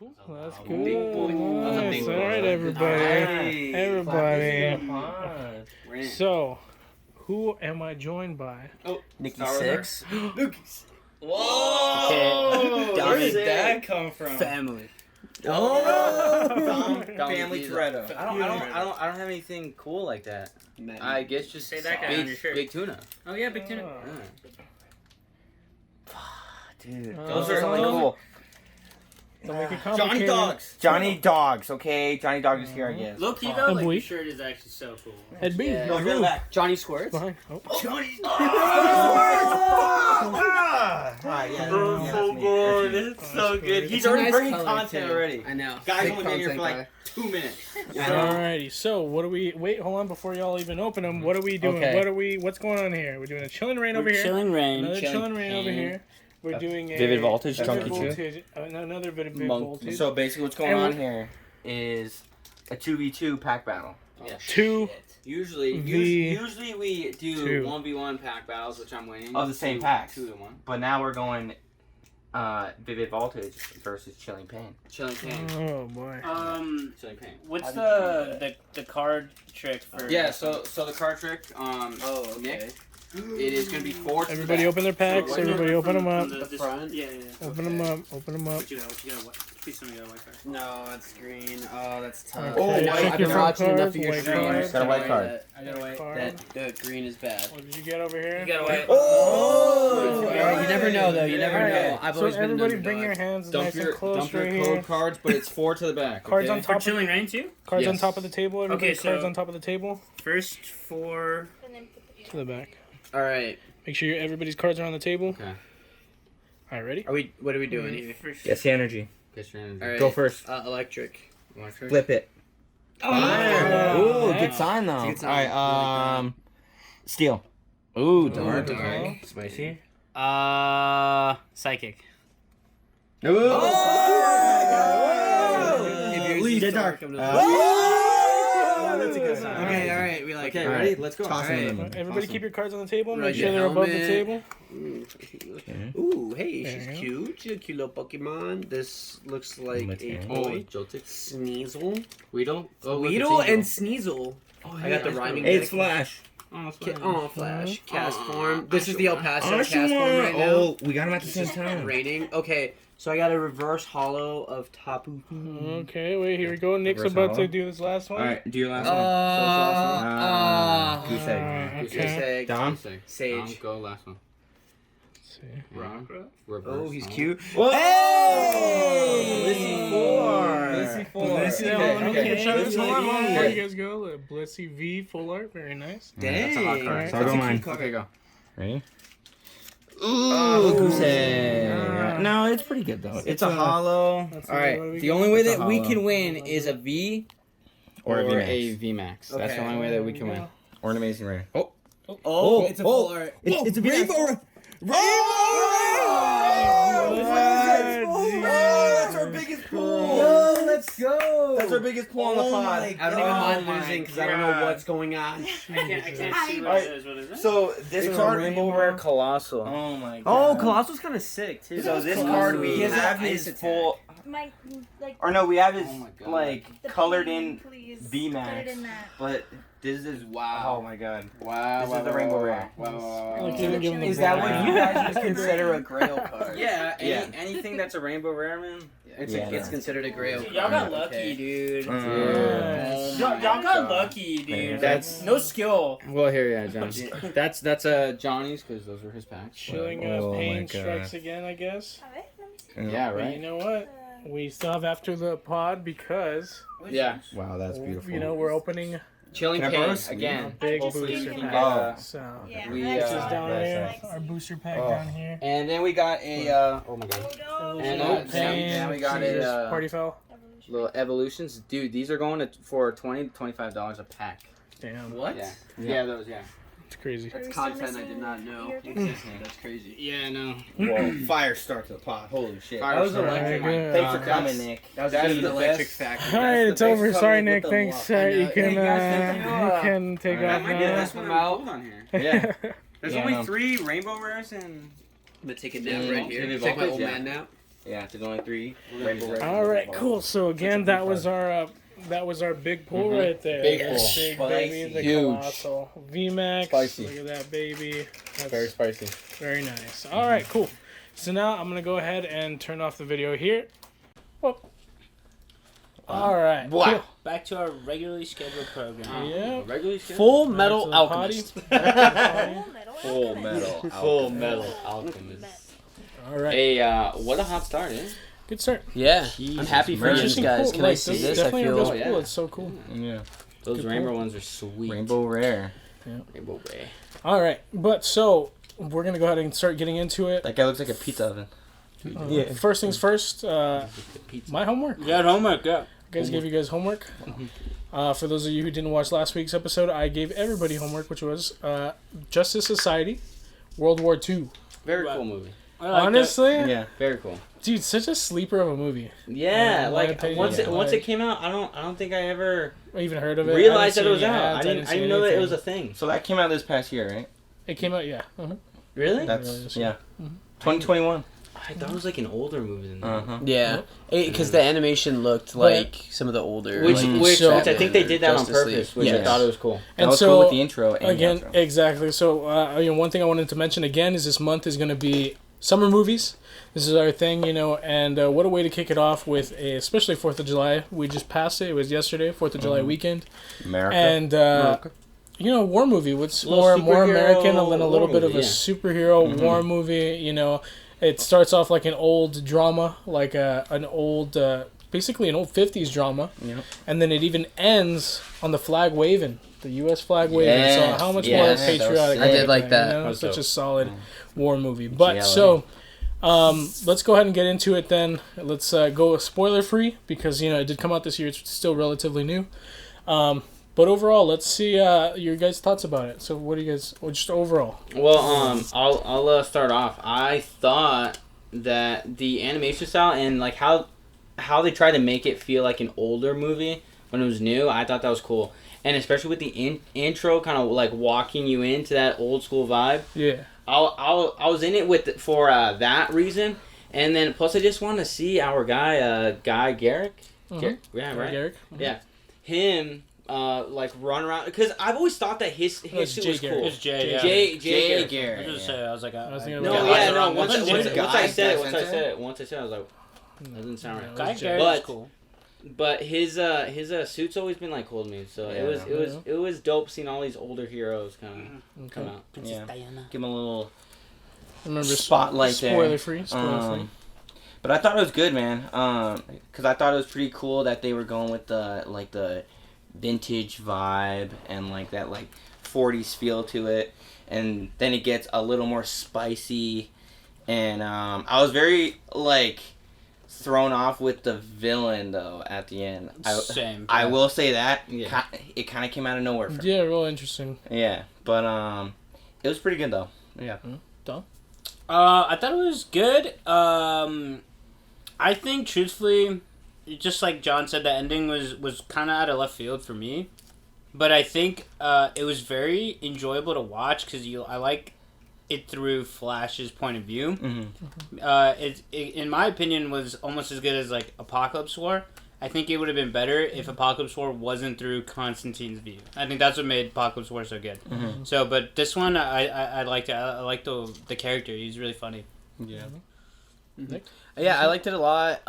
Cool. Well, that's Wow. good. Big boy. Nice. All right, everybody. Everybody. So, who am I joined by? Oh, Nikki Six. Whoa! Okay. Where did that come from? Family. Oh! Family Toretto. I don't have anything cool like that. I guess just Say that guy on your shirt. big tuna. Oh yeah, big tuna. Dude, Those are something cool. Don't make it Johnny complicated. Dogs. Johnny Dogs. Okay, Johnny Dogs is here, I guess. Loki Oh, though, like boy. your shirt is actually so cool. Head B. Yeah. No, go back. Johnny Squirts. Fine. Oh. Johnny so good. This is so good. He's already bringing content too. already. I know. Guys Big only been here for content like 2 minutes. Alrighty. So, what are we? Wait, hold on. Before y'all even open them, what are we doing? Okay. What's going on here? We're doing a chilling rain over here. Chilling rain. Another chilling rain over here. We're doing a Vivid voltage, vivid chunky voltage, another vivid voltage. So basically what's going And on here is a 2v2 pack battle. Yeah. Two. Usually we do Two. 1v1 pack battles, which I'm winning. Of the same packs. 2-1. But now we're going Vivid Voltage versus Chilling Pain. Chilling Pain. Oh boy. Chilling Pain. What's the card trick for? Yeah, so the card trick, Nick, it is gonna be 4 to Everybody the open their packs. Everybody open them up. The front? Yeah. Open them up. Open them up. What you got? Please tell me you got a white card. No, it's green. Oh, that's tough. Okay, check your front cards, white card. Got a white card. I got a white. Card. The green is bad. What did you get over here? You got a white. Oh! You never know though. You never know. I've So always been everybody an bring your underdog. hands nice and close right code here. cards, but it's 4 to the back. Cards okay? on For top. chilling rain too. Cards on Yes. top of the table. Everybody Okay, so- cards on top of the table. First 4. To the back. All right. Make sure everybody's cards are on the table. Okay. All right, ready? What are we doing here? Guess the energy. All right. Go first. Electric. Flip it. Oh, Ooh, nice. good sign though. Good sign. Alright, steel. Ooh, dark. dark. Spicy. Psychic. Ooh. If yours Lead is dark. I'm That's a good sign. Okay, all right. We like Okay, it. ready? Let's go. Toss it in. Everybody keep your cards on the table. Make Right, sure your they're above the helmet. table. Ooh, hey, There she's you go. cute. She's a cute little Pokemon. This looks like a Material. toy. Joltik. Sneasel. Weedle. Weedle and Sneasel. I got the rhyming. Hey, it's deck. Flash. Flash. Cast form. This is the El Paso cast form right now. Oh, we got them at the same time. Raining. Okay, so I got a reverse hollow of Tapu. Okay, wait, here we go. Nick's Reverse about to hollow. do this last one. Alright, do your last Uh, one. Goose egg. Okay. Goose egg. Dom? Sage. Go last one. Let's see. Reverse. Oh, he's cute. Whoa! Hey! Blissey 4. Blissey 4. Blissey, hold on, Okay. hold on, hold on, hold on. There Okay. you guys go. The Blissey V full art, very nice. Dang. That's a hot card. Alright. So I'll go mine. Okay, go. Ready? Ooh. Goose egg. No, it's pretty good though. It's a hollow. Let's see, All right. what do we The got? only way It's a that we hollow. can win is a V Or a VMAX. a VMAX. That's the Okay. only way that we can win. Or an amazing rare. Oh, Oh, it's a full art. it's a rainbow. That's our biggest pool. Whoa, let's go. That's our biggest pool on the pod. I don't even mind losing because I don't know what's going on. I can't see what Alright. it is. What is it? So this It's card, a rainbow rare colossal. Oh my god. Oh, Colossal's kind of sick too. So this Colossal. card we He has have an his ice full, My, like, or no, we have his Oh my God. like the colored painting, in please. VMAX. Put it in that. but this is Wow. Oh my god. Wow. This is the rainbow rare. Wow. Like, even give him the Is that black. what you guys would consider a grail card? Yeah, Yeah. anything that's a rainbow rare, man. It's, Yeah. it's considered a grail card. Y'all got lucky, Okay. dude. Yes. Y'all got lucky, dude. That's- no skill. Well, here, yeah, John. That's Johnny's because those are his packs. Chilling Oh my pain God. strikes again, I guess. A ver, let me see. Yeah, But you right. know what? We still have after the pod because Yeah. Wow, that's beautiful. you know we're opening Chilling Can I pain borrow? again. a big Hopefully booster we can pack. get, So Yeah, We, that's this is uh, down that's here, nice. our booster pack Oh. down here. And then we got a oh my god, Oh, no. And, Little then we got Jesus, a, party foul. little evolutions, dude. These are going for $20-$25 a pack. Damn, What? Yeah. Yeah, those. Yeah. it's crazy. That's Are we still content I missing did not know your- existed. That's crazy. Yeah, no. Whoa, fire start to the pot. Holy shit. Fire That was start. electric. Very good. Thanks for coming, Nick. That was That the is the electric best. factor. All right, the it's best over. coming Sorry, with Nick. the Thanks. luck. You can Hey, guys, thank you. you can take That off That might be the now. best one I've pulled on here. Yeah. There's Yeah, only no. 3 rainbow rares and I'm gonna take a nap right here. Vivid Take my Voltage, old yeah. man nap. Yeah, there's only 3. Rainbow Red. All right, cool. So again, that was our big pull right there. Big That's pull. big baby, the Huge. Colossal VMAX. Spicy. Look at that baby. That's Very spicy. very nice. All right, cool. So now I'm gonna go ahead and turn off the video here. Whoop. All right. Wow. Cool. Back to our regularly scheduled program. Yeah. Regularly scheduled? Full Back to Metal the Alchemist. Full metal. Full Metal Alchemist. All right. Hey, what a hot start, eh? Good start. Yeah, Jesus, I'm happy for man. you Interesting, guys. cool. Can Like, I see this? I Definitely feel. a Oh, yeah. cool. It's so cool. Yeah. Those Good rainbow pull. ones are sweet. Rainbow Rare. Rainbow Ray. All right, but so we're gonna go ahead and start getting into it. That guy looks like a pizza oven. Yeah. First things first. My homework. You got homework, yeah. Guys gave you guys homework. For those of you who didn't watch last week's episode, I gave everybody homework, which was Justice Society, World War II. Very Right. cool movie. I like Honestly, Yeah. Very cool. dude, such a sleeper of a movie. Yeah, in my like opinion, once it like- came out, I don't think I ever I even heard of it. realized I that it didn't was see any out. ads, I didn't see know that it anything. was a thing. So that came out this past year, right? It came out, yeah. Uh-huh. Really? That's yeah. Mhm. 2021. I thought it was like an older movie than that. Uh-huh. Yeah, because the animation looked like some of the older. Which, like, which, So- which I think they did that on Justice League. purpose, which Yeah. I thought it was cool. That And was so cool with the intro and again, the outro. exactly. So, one thing I wanted to mention again is this month is going to be summer movies. This is our thing, and what a way to kick it off with, especially 4th of July. We just passed it. It was yesterday, 4th of July weekend. America. And, war movie. What's Little more superhero American, and then a little war bit of a movie, yeah. superhero war movie, It starts off like an old drama, like an old, basically an old 50s drama. Yep. And then it even ends on the flag waving, the U.S. flag waving. Yes, So how much yes, more that was patriotic? sick. I did like thing, that. That was Such dope. a solid war movie. But GLA. so, let's go ahead and get into it then. Let's go spoiler free because it did come out this year. It's still relatively new. But overall, let's see your guys' thoughts about it. So what do you guys? Well, just overall. Well, I'll start off. I thought that the animation style and like how they tried to make it feel like an older movie when it was new, I thought that was cool. And especially with the intro, kind of like walking you into that old school vibe. Yeah. I was in it for that reason, and then plus I just want to see our guy Garrick. Yeah, right. Garrick. Yeah, him like run around because I've always thought that his it's suit Jay was Garrick. cool. It's Jay, yeah. Jay Jay Garrick. Garrett. I was just yeah. say, I was like, I was thinking No, about yeah, that. no. Once Wasn't I Jay said it, Garrett. I was like, that doesn't sound right. Guy Jay. Garrett But- is cool. But his suit's always been like cool to me, so it was dope seeing all these older heroes come out. Princess Yeah. Diana. Give him a little Remember spotlight there. spoiler free. Spoiler free. But I thought it was good, man. Because I thought it was pretty cool that they were going with the vintage vibe and like that 40s feel to it, and then it gets a little more spicy, and I was very thrown off with the villain though at the end. Same. I will say that Yeah. it kind of came out of nowhere. For Yeah, real interesting. Yeah, but it was pretty good though. Yeah. I thought it was good. I think, truthfully, just like John said, the ending was kind of out of left field for me. But I think it was very enjoyable to watch because I like it through Flash's point of view. Mm-hmm. It, in my opinion, was almost as good as like Apocalypse War. I think it would have been better if Apocalypse War wasn't through Constantine's view. I think that's what made Apocalypse War so good. Mm-hmm. So, but this one, I liked it. I liked the character. He's really funny. Yeah. Yeah, I liked it a lot.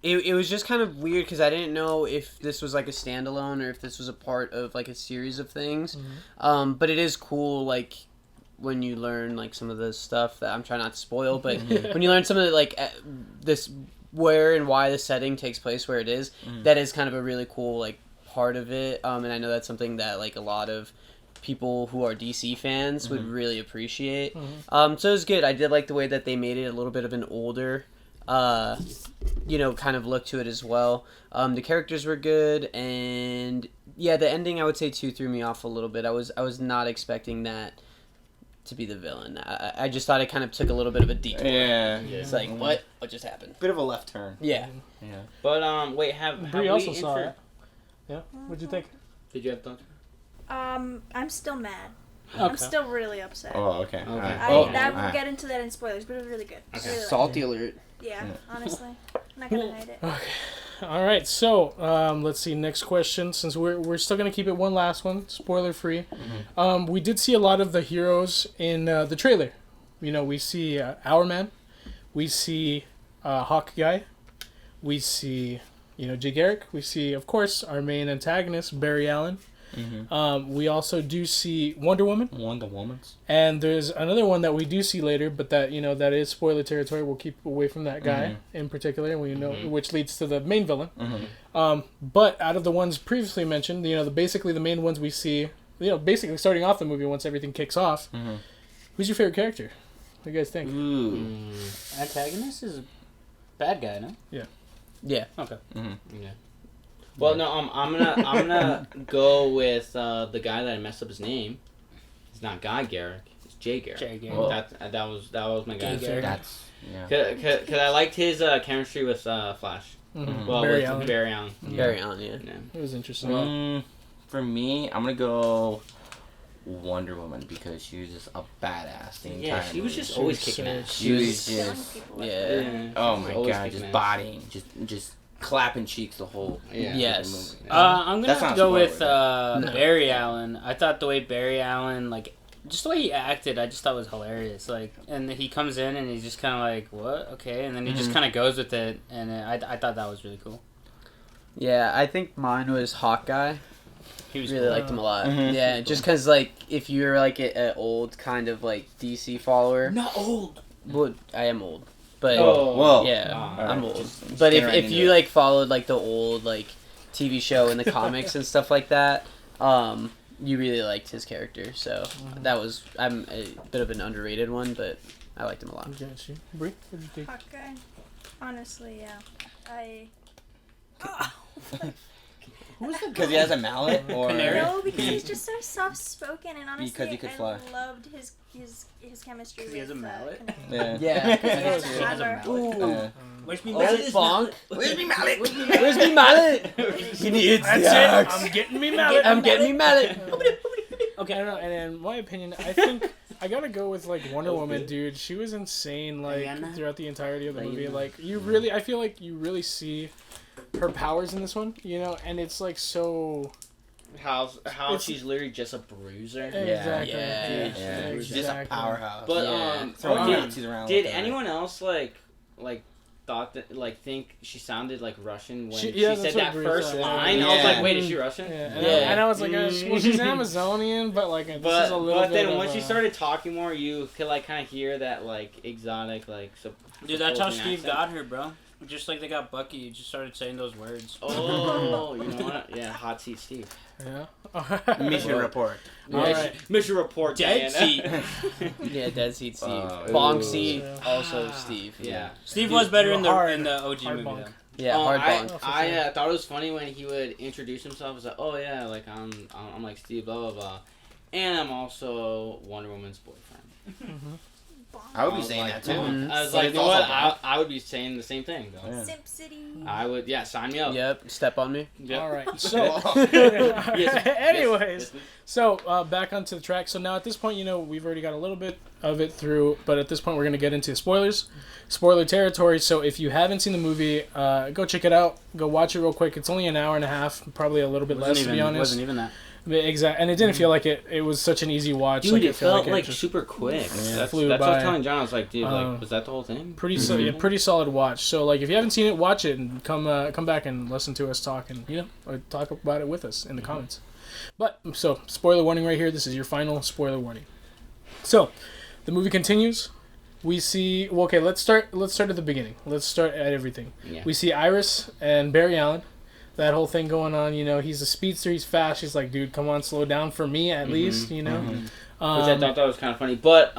It was just kind of weird because I didn't know if this was like a standalone or if this was a part of like a series of things. But it is cool, like when you learn like some of the stuff that I'm trying not to spoil, but when you learn some of the, like this where and why the setting takes place where it is, that is kind of a really cool like part of it. And I know that's something that like a lot of people who are DC fans would really appreciate. So it was good. I did like the way that they made it a little bit of an older kind of look to it as well. The characters were good, and yeah, the ending I would say too threw me off a little bit. I was not expecting that to be the villain. I just thought it kind of took a little bit of a detour. Yeah. It's like, what just happened? Bit of a left turn. Yeah. Yeah. But wait, have Bree we also saw infer- it. Yeah. What'd you think? Did you have thoughts? I'm still mad. I'm still really upset. Oh, okay. Okay. We'll get into that in spoilers, but it was really good. Okay. Really Salty alert. yeah, honestly. I'm not gonna hide it. Okay. All right. So let's see. Next question. Since we're still gonna keep it one last one, spoiler free. We did see a lot of the heroes in the trailer. You know, we see Our Man, we see Hawkeye, we see Jay Garrick, we see of course our main antagonist Barry Allen. We also do see Wonder Woman. Wonder Woman's. And there's another one that we do see later, but that that is spoiler territory. We'll keep away from that guy in particular, which leads to the main villain. But out of the ones previously mentioned, basically the main ones we see, basically starting off the movie once everything kicks off. Who's your favorite character? What do you guys think? Ooh. Antagonist is a bad guy, no? Yeah. Okay. Yeah. Well, no, I'm gonna go with the guy that I messed up his name. It's not Guy Garrick. It's Jay Garrick. Jay Garrick. Well, that was my guy. That's yeah. Cause I liked his chemistry with Flash. Well, Barry with Allen. Barry Allen. Barry Allen, yeah. It was interesting. For me, I'm gonna go Wonder Woman because she was just a badass the entire Yeah, she was movie. just always kicking ass. She was Killing just people. Yeah. oh she my was always god, kicking just ass. bodying, just clapping cheeks the whole Yes. movie. I'm gonna That's have not to go with spoiler, Barry Allen. I thought the way Barry Allen, just the way he acted, I just thought was hilarious. And he comes in and he's just kind of like, what? Okay. And then he just kind of goes with it. And I thought that was really cool. Yeah, I think mine was Hawkeye. He was Really cool. liked him a lot. Mhm. Yeah, just because, if you're, an old kind of, DC follower. Not old. Well, I am old. But, Whoa. yeah, Alright, I'm old. just But get if right if into you, it. followed, the old, TV show and the comics and stuff like that, you really liked his character. So, I'm a bit of an underrated one, but I liked him a lot. Got you. Brie, what did you think? Hawkeye. Honestly, yeah. Because he has a mallet, or Canary? No, because he's just so soft spoken, and honestly, Because he could I fly. loved his chemistry. 'Cause he has with, a mallet? Canary. yeah. Yeah. Because he has He has a a mallet? hammer. Yeah. Where's me Bonk. Where's me mallet? Where's me mallet? He needs That's the it. axe. I'm getting me mallet. I'm getting me mallet. Okay, I don't know. And in my opinion, I think I gotta go with Wonder Woman, dude. She was insane Diana? throughout the entirety of the movie. Diana. I feel like you really see her powers in this one, and it's so. How It's- she's literally just a bruiser. Exactly. Yeah. Yeah, she's just a Exactly. powerhouse. But Yeah. Throwing okay. Nazis around did with that. anyone else thought that think she sounded like Russian when She- she, yeah, that's said what that Brie first said. line? I was Yeah. like, wait, is she Russian? Yeah, Yeah. and I was like, well, she's Amazonian, but this is a But little bit. then of once a- she started talking more, you could kind of hear that exotic Dude, that's how supposing Steve accent. got her, bro. Just like they got Bucky, he just started saying those words. Oh, you know what? Yeah, hot seat Steve. Yeah. Mission report. All right. Mission report. Dead Diana. seat. Yeah, Dead Seat Steve. Ooh. Bonk Seat, Yeah. also Steve. Yeah. Steve was better in the Hard- OG hard movie, bonk. though. Yeah, hard I, bonk. I thought it was funny when he would introduce himself as oh yeah, I'm like Steve, blah blah blah, and I'm also Wonder Woman's boyfriend. I would be saying that too. Mhm. I was But like, it's you know what? also I would be saying the same thing though. Yeah. Simp City. I would, sign me up. Yep, step on me. Yep. All right. So, Yes, anyways, yes. so back onto the track. So now at this point, we've already got a little bit of it through, but at this point, we're gonna get into spoilers, spoiler territory. So if you haven't seen the movie, go check it out. Go watch it real quick. It's only an hour and a half, probably a little bit less to be honest. Wasn't even that. Exactly, and it didn't feel like it. It was such an easy watch. Dude, it felt felt like just super quick. That's flew what I by. was telling John. I was like, dude, Uh, was that the whole thing? pretty pretty solid watch. So if you haven't seen it, watch it and come back and listen to us talk and or talk about it with us in the comments. But so spoiler warning right here. This is your final spoiler warning. So the movie continues. We see okay. Let's start at the beginning. Let's start at everything. Yeah. We see Iris and Barry Allen. That whole thing going on, he's a speedster, he's fast. She's like, dude, come on, slow down for me at least, Which I Um, thought that was kind of funny. But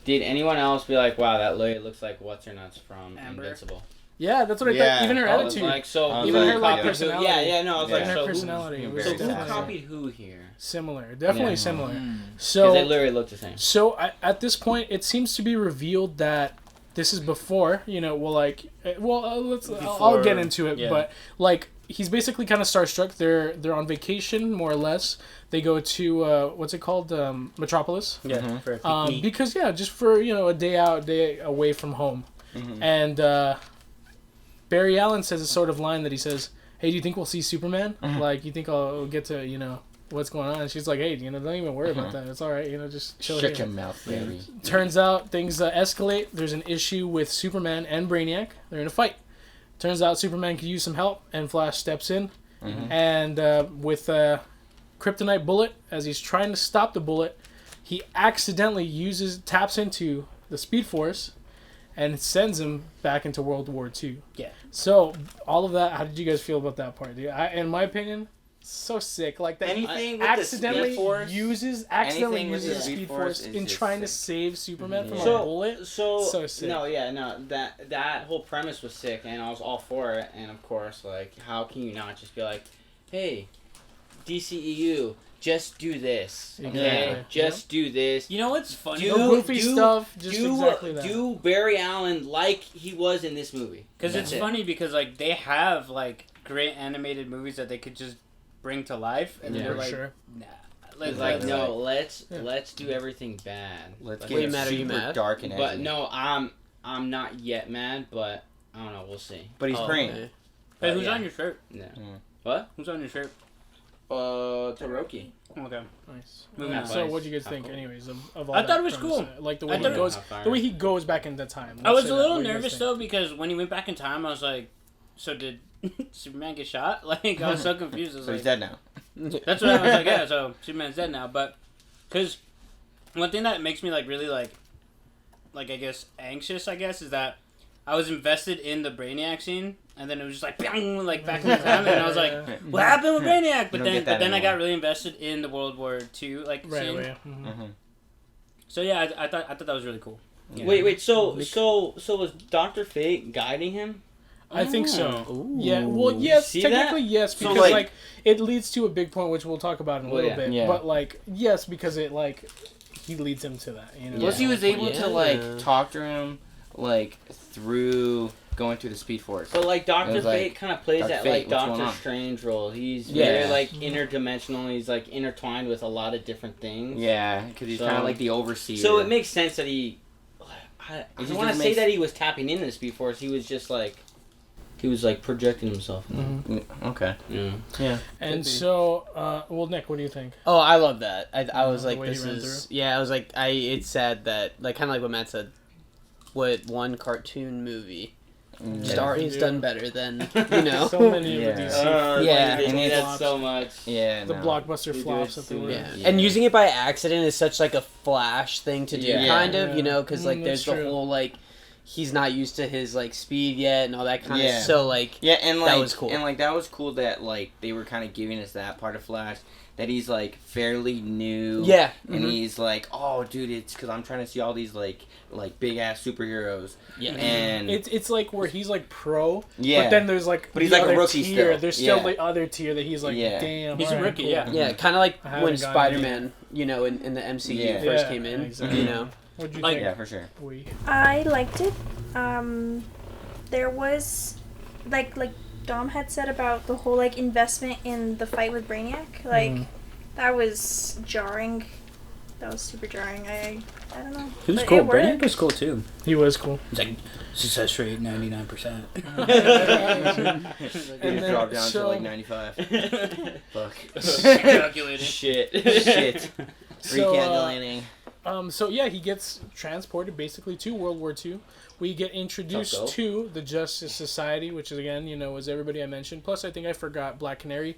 did anyone else be like, wow, that lady looks like what's her nuts from Amber? Invincible? yeah, that's what I Yeah, thought. Even her I was attitude, like, so I was even like, her copied who- personality. Yeah, no, I was Yeah. like, her so personality. who- was who very definitely copied who here? similar, definitely Yeah. similar. Mm. Because they So, literally look the same. at this point, it seems to be revealed that this is before. I'll get into it, Before- but he's basically kind of starstruck. They're on vacation, more or less. They go to what's it called, Metropolis. Yeah, for a picnic. Because just for a day out, day away from home, and Barry Allen says a sort of line that he says, "Hey, do you think we'll see Superman? Like, you think I'll get to what's going on?" And she's like, "Hey, don't even worry about that. It's all right. Just chill here." Shut your mouth, Barry. Turns out things escalate. There's an issue with Superman and Brainiac. They're in a fight. Turns out Superman could use some help, and Flash steps in, and with a kryptonite bullet, as he's trying to stop the bullet, he accidentally taps into the Speed Force, and sends him back into World War II. Yeah. So all of that, how did you guys feel about that part? In my opinion, so sick. Like that Anything he with accidentally the Speed Force, uses the Speed Force in trying to save Superman from a bullet. So sick. That whole premise was sick, and I was all for it. And of course, like, how can you not just be like, hey, DCEU, just do this, okay? Exactly. Just do this. You know what's funny? No goofy stuff. Just exactly that. Do Barry Allen like he was in this movie. Because it's funny because like they have like great animated movies that they could just bring to life, and they're like, nah. Let's do everything bad. Let's Wait, get Matt, are you super mad? dark and edgy. But no, I'm not yet mad, but I don't know. We'll see. But he's praying. Okay. Hey, who's on your shirt? No. Mm. What? Who's on your shirt? Toroki. Okay. Nice. Moving on. So what do you guys think, anyways, of all I that thought it was premise? cool. Like the I way thought he it goes, was the way he goes back into time. I was Let's a say little that. What do you guys nervous think? though because when he went back in time, I was like, so did Superman get shot? Like I was so confused. I was So like, he's dead now. That's what I was like. Yeah, so Superman's dead now. But because one thing that makes me like really like I guess anxious, I guess, is that I was invested in the Brainiac scene, and then it was just like bang, like back in the time, and I was like, what happened with Brainiac? But then I got really invested in the World War II scene. So yeah, I thought that was really cool. Yeah. Wait. So was Dr. Fate guiding him? I think so. Ooh. Yeah. Well, yes. See Technically, that? yes, So, because like- it leads to a big point, which we'll talk about in a little bit. Yeah. But yes, because it he leads him to that. Plus, he was able to Yeah. talk to him through going through the Speed Force. But Dr. It was Fate kind of plays Dr. that Fate, what's going Doctor on? Strange role. He's Yeah. very interdimensional. He's intertwined with a lot of different things. Yeah, because he's So- kind of like the overseer. So it makes sense that I It don't just want to doesn't say make that he was tapping into the Speed Force. He was just he was projecting himself. Okay. Yeah. Yeah. And so, Nick, what do you think? Oh, I love that. I was The like, way he this ran is... Yeah, I was like, it's sad that... Like, kind of like what Matt said. What one cartoon movie just already has done better than, So many of the DC. Yeah. They And do it's- that so much. Yeah. The no. blockbuster They do flops it that they so were. Yeah. Yeah. And using it by accident is such like a Flash thing to do, Yeah. kind of, Yeah. because That's there's the true. whole he's not used to his speed yet and all that kind Yeah. of. So Yeah, and that was cool. And that was cool that they were kind of giving us that part of Flash, that he's fairly new. Yeah. And he's like, oh, dude, it's because I'm trying to see all these big ass superheroes. Yeah. And It's where he's pro, yeah, but then there's But the he's like a other rookie tier. still. There's still Yeah. the other tier that he's Yeah. damn. He's a alright, rookie, cool. yeah. Yeah, kind of like I haven't when gotten Spider-Man, in the MCU Yeah. first Yeah, came in. exactly. What'd you think? yeah, for sure. I liked it. There was, like Dom had said about the whole investment in the fight with Brainiac. That was jarring. That was super jarring. I don't know. He was But cool. it worked. Brainiac was cool too. He was cool. It's like success rate 99%. And then- drop down so- to 95. Fuck. Calculating. Shit. Shit. So, Recalculating. So yeah, he gets transported basically to World War II. We get introduced Tough to the Justice Society, which is again, was everybody I mentioned. Plus, I think I forgot Black Canary.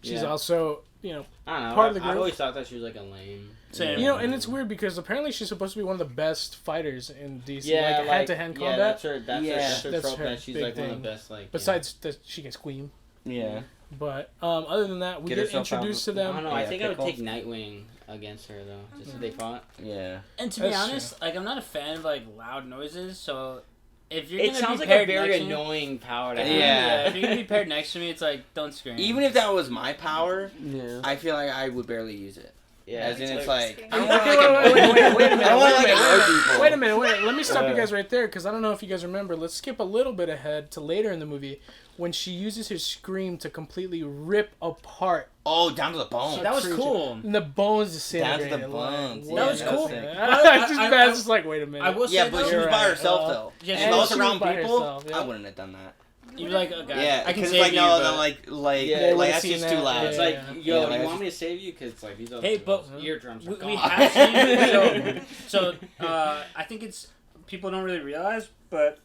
She's Yeah. also, I don't know. part of the I group. always thought that she was a lame. Same. and it's weird because apparently she's supposed to be one of the best fighters in DC, Yeah, hand-to-hand yeah, combat. that's her. That's her That's trope. her That she's big one of thing. the best. Besides that, she can scream. Yeah. But other than that, we Get get herself out introduced to of- I them. don't know. Yeah, I think I would pickle. take Nightwing against her though, just if they fought. Yeah. And to be That's honest, I'm not a fan of loud noises, so if you're It gonna sounds be like a paired very next to me- annoying power to have. Yeah. if you're gonna be paired next to me, it's don't scream. Even if that was my power, Yeah. I feel like I would barely use it. Yeah. As in, it's like I don't Okay, want like wait a minute. I don't want like more people. Wait a minute. Let me stop you guys right there because I don't know if you guys remember. Let's skip a little bit ahead to later in the movie when she uses her scream to completely rip apart. Oh, down to the bone. That was cool. And the bones disintegrated. Down to the bones. That was Yeah, cool. that's sick. I was just like, wait a minute. I will say Yeah, but she was by herself though. Yeah, If she I was was around by people, herself, yeah. I wouldn't have done that. You'd be like, oh god, Yeah, I can because save like you. no, but- then like They would've that's seen just that, too loud. It's yeah, like, yeah. yo, Yeah, like, you want me to save you? Because like these other Hey, but eardrums are we gone. have seen so I think it's people don't really realize, but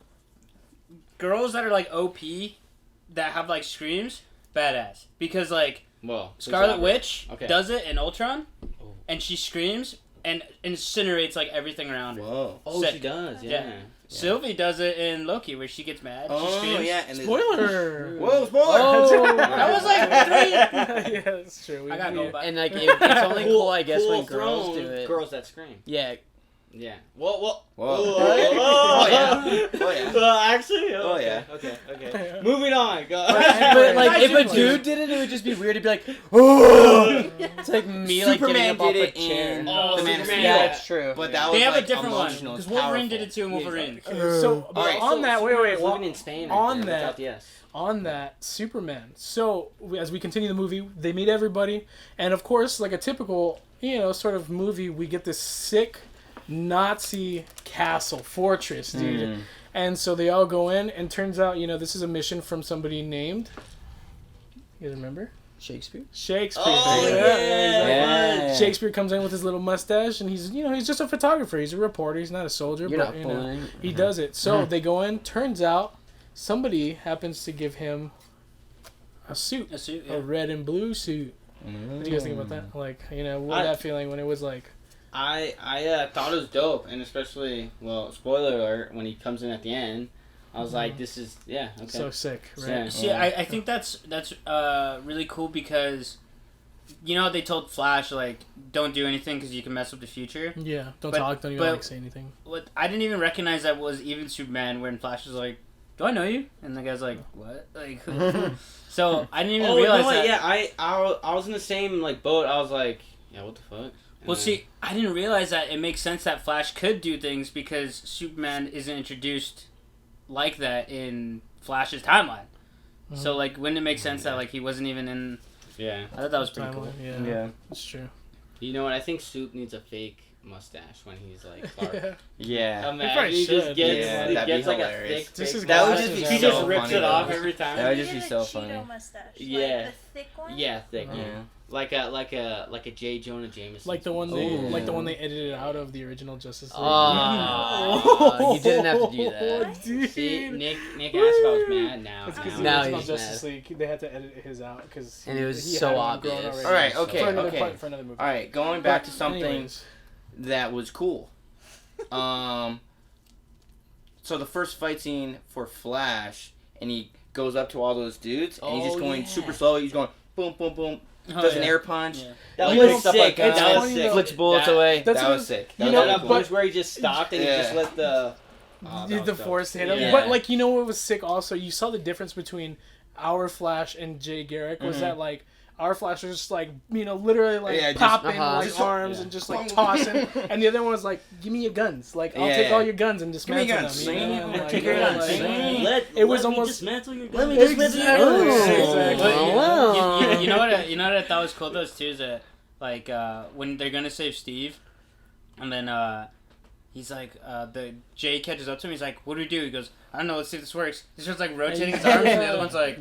girls that are like OP that have like screams, badass. Because like Well, Scarlet Witch Okay. does it in Ultron, Oh. and she screams and incinerates like everything around her. Whoa. Oh, Sick. she does. Yeah. Yeah. Sylvie does it in Loki where she gets mad. She Oh screams. yeah, and Spoiler. Whoa, spoiler! Oh, that was like 3. Yeah, that's true. I gotta go back. And like it's only cool, I guess, when girls Throne, do it. Girls that scream. Yeah. Yeah. Whoa. Oh yeah. Oh yeah. Actually. Oh, yeah. Okay. Moving on. Go. But like, if a dude did it, it would just be weird. It'd be like, oh! It's like me like getting Superman up off did a it chair. in Oh, The Man of Superman. Steel. Yeah, that's true. But that was They have like a different one emotional. because It's Wolverine powerful. did it too in Wolverine. So Alright, on that, wait. Superman's living in Spain. Right On there, that- without the S. On that, Superman. So as we continue the movie, they meet everybody, and of course, like a typical, sort of movie, we get this sick Nazi castle fortress, dude. And so they all go in, and turns out, this is a mission from somebody named. You guys remember? Shakespeare. Shakespeare. Oh, baby. yeah. Exactly. Shakespeare comes in with his little mustache, and he's just a photographer. He's a reporter. He's not a soldier, You're but not bullying. he does it. So they go in. Turns out somebody happens to give him a suit, A suit, a yeah. red and blue suit. What do you guys think about that? Like, what was that feeling when it was like? I thought it was dope, and especially, well, spoiler alert, when he comes in at the end, I was like, this is, okay. So sick, right? Yeah. See, I think that's really cool because, they told Flash like don't do anything because you can mess up the future. Yeah, don't But- talk, don't even but- like say anything. What I didn't even recognize that was even Superman when Flash was like, "Do I know you?" And the guy's like, "What?" Like, so I didn't even Oh, realize you know what? that. Yeah, I was in the same like boat. I was like, yeah, what the fuck? And Well, then- see, I didn't realize that it makes sense that Flash could do things because Superman isn't introduced like that in Flash's timeline. So, like, wouldn't it make sense that, like, he wasn't even in... yeah. I thought that was pretty cool. Timeline, yeah, that's true. You know what? I think Soup needs a fake mustache when he's like Clark. Yeah. Imagine probably he just should. gets, Yeah, he that'd be gets like a hilarious. thick, Just fake his That would glasses just be he and just so rips funny, it off though. every time. That would You just get be a so Cheeto funny. mustache, Yeah. like the thick one. Yeah, thick. Yeah. Like a J. Jonah Jameson. Like the one Ooh. they edited out of the original Justice League. Oh, you didn't have to do that. Dude. See, Nick asked if I was mad now. It's because Now the original he's Justice League, they had to edit his out because And it was so obvious. All right, okay, for another okay. part, for another movie. All right, going back to something Anyways, that was cool. So the first fight scene for Flash, and he goes up to all those dudes, and he's just Oh, going yeah. super slow. He's going boom, boom, boom. Oh, Does an yeah. air punch. Yeah. That Like, was stuff sick. like that. That was funny, sick. though. Flicks bullets That- away. That's That what- was sick. you That know, was that cool. punch where he just stopped and he Yeah. just let the the force hit him. Yeah. But like, what was sick also? You saw the difference between our Flash and Jay Garrick was that like our Flash was just like literally like Yeah, just- popping like Just- arms yeah. and just like tossing, and the other one was like, "Give me your guns, like I'll Yeah. take all your guns and Give me dismantle your them." guns, You know? Sling. And, like, Take your guns, like, Sling. It was almost dismantle your Let me gun. dismantle your Exactly. guns. Exactly. Oh, wow. You know what I thought was cool though too is that like when they're gonna save Steve, and then he's like the Jay catches up to him. He's like, "What do we do?" He goes, "I don't know. Let's see if this works." He starts like rotating his arms, and the other one's like,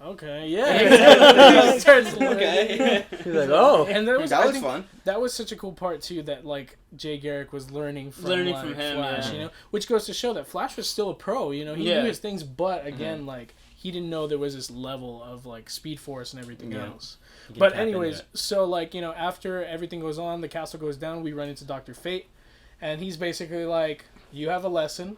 Okay, yeah. He starts Okay. He's like, oh. And that was, That I was think, fun. that was such a cool part too, that like Jay Garrick was learning from Learning like, from him, Flash, yeah. which goes to show that Flash was still a pro. He Yeah. knew his things, but again, like he didn't know there was this level of like Speed Force and everything Yeah. else. You can But tap into anyways, it. so like after everything goes on, the castle goes down. We run into Dr. Fate, and he's basically like, "You have a lesson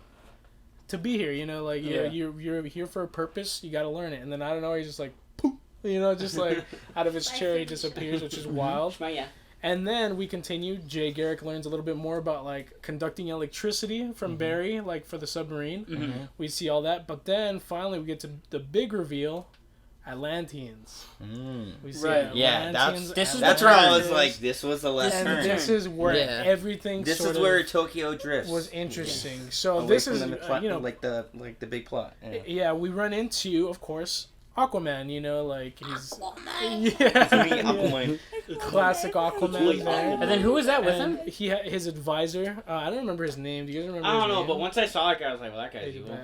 to be here. Like Yeah. you're here for a purpose. You got to learn it." And then I don't know, he's just like, poof, just like out of his chair he disappears, which is wild. Yeah. And then we continue. Jay Garrick learns a little bit more about like conducting electricity from Barry, like for the submarine. Mhm. We see all that, but then finally we get to the big reveal Atlanteans. We see Right. Yeah, Atlanteans. that's where I was like, this was the left And turn. this is where everything. This sort is where of Tokyo drifts. was interesting. So Away this from is the plot, you know like the big plot. yeah, we run into, of course, Aquaman. You know, like he's Aquaman. classic Aquaman there. And then who was that with him? And he had his advisor. I don't remember his name. Do you guys remember? I don't his know, name? but once I saw that guy, I was like, well, that guy's evil.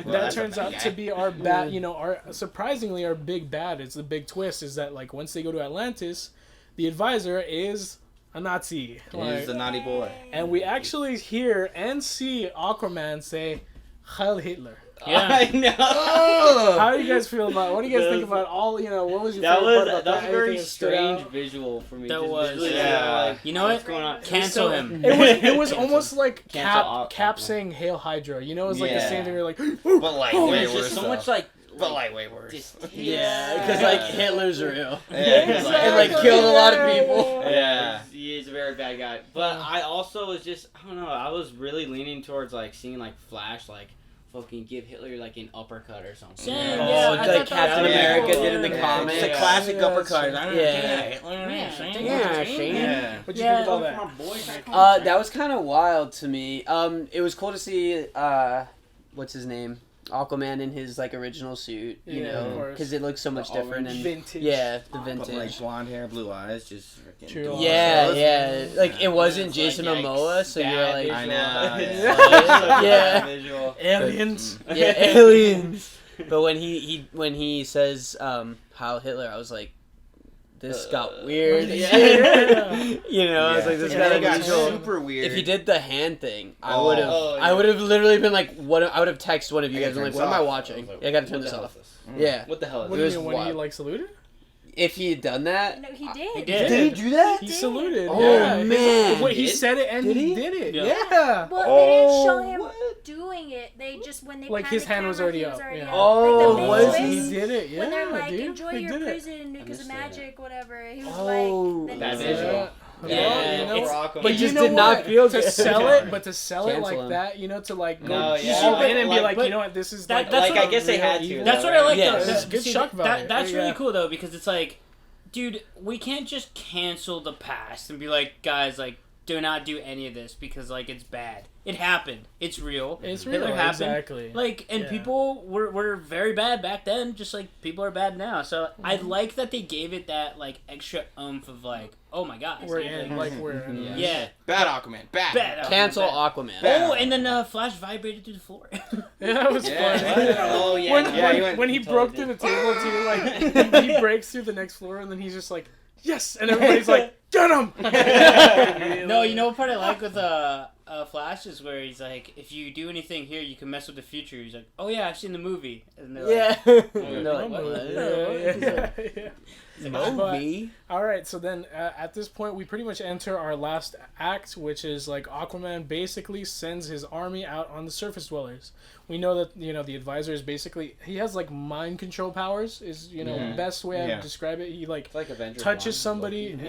That turns out to be our bad. You know, our surprisingly our big bad. It's the big twist is that like once they go to Atlantis, the advisor is a Nazi. He's the naughty boy. And we actually hear and see Aquaman say, "Heil Hitler." Yeah. I know. How do you guys feel about? What do you guys think about all? You know, what was your That favorite part was about that was a very Anything that stood strange out? visual for me. That just was, visually, yeah. like, You know what? what's going on? Cancel him. It was almost like Cancel Cap Aquaman. saying "Hail Hydra." You know, it was like the Yeah. same thing. We're like, But like way There's worse. just so though. much like But like way worse. Yeah, because like Hitler's real. Yeah, It like killed a lot of people. Yeah. He is a very bad guy. But I also was just, I don't know, I was really leaning towards like seeing like Flash like fucking give Hitler like an uppercut or something. Same, Oh, yeah, I like thought that Captain was America cool. did in the Yeah, comics. It's a classic Yeah, uppercut. so- I don't Yeah. Yeah. What'd you think about that? That was kind of wild to me. It was cool to see what's his name, Aquaman in his like original suit. You Yeah, of know, course. because it looks so much The different orange. and Vintage. yeah, the But like vintage. blonde hair, blue eyes, just freaking. True. Yeah, Those- yeah. Like it wasn't It's Jason like, yikes, Momoa, so you're bad like, I know. Yeah. Yeah. Visual. Aliens. yeah, aliens. But when he says Heil Hitler, I was like, this got weird. Yeah. You know, I was like, this Yeah, got it got unusual. super weird. If he did the hand thing, I Oh. would have. Oh, yeah. I would have literally been like, "What?" I would have texted one of you I guys. gotta I'm like, turn "What am this I off." watching? I was like, Yeah, I gotta what turn the this hell off." is this? Yeah. What the hell is What this? do you was mean when he wild. like saluted? If he had done that, No, he did. He Did did. did he do that? He saluted. Oh, yeah. man. Wait, he Did? said it and Did he he? did it. Yeah. Yeah. Well, they didn't show Oh, him what? doing it. They just when they Like, panned his the hand was camera, already he up, yeah. Oh, like the big was twist, he? He did it. Yeah, when they're like, dude. enjoy He your did it. prison, nuke is missed magic, whatever. He was Oh. like, then That he visual. said, Yeah, you know, it's- but It you just know did not what? feel to good. sell it, but to sell it Cancel like him. that, you know, to like go No, yeah. all in and be Like, like, but you know what, this is that- like, that's Like, what- I guess they had to. Evil. That's what I like. Yeah. though. This is That- good see, shock value. That's Yeah. really cool though, because it's like, dude, we can't just cancel the past and be like, guys, like, do not do any of this because like it's bad. It happened. It's real. it's Hitler real, happened. exactly. Like, and Yeah. people were very bad back then, just like people are bad now. So I like that they gave it that like extra oomph of like, oh my god, We're in, like we're in. Yeah. yeah, Bad Aquaman. Bad. bad. Cancel Bad. Aquaman. Bad. Oh, and then Flash vibrated through the floor. Yeah, it was Yeah. funny. Oh yeah. When, no, Yeah, when, he went- when he he broke totally through the table too, like he breaks through the next floor and then he's just like, yes, and everybody's like, get him. No, you know what part I like with Flash is where he's like, if you do anything here, you can mess with the future. He's like, oh yeah, I've seen the movie. And they're Yeah. like, And they're like, Yeah, what? yeah. Movie? All right, so then at this point, we pretty much enter our last act, which is like Aquaman basically sends his army out on the surface dwellers. We know that the advisor is basically he has like mind control powers. Is best way I Yeah. would describe it. He like It's like Avengers touches One, somebody Loki.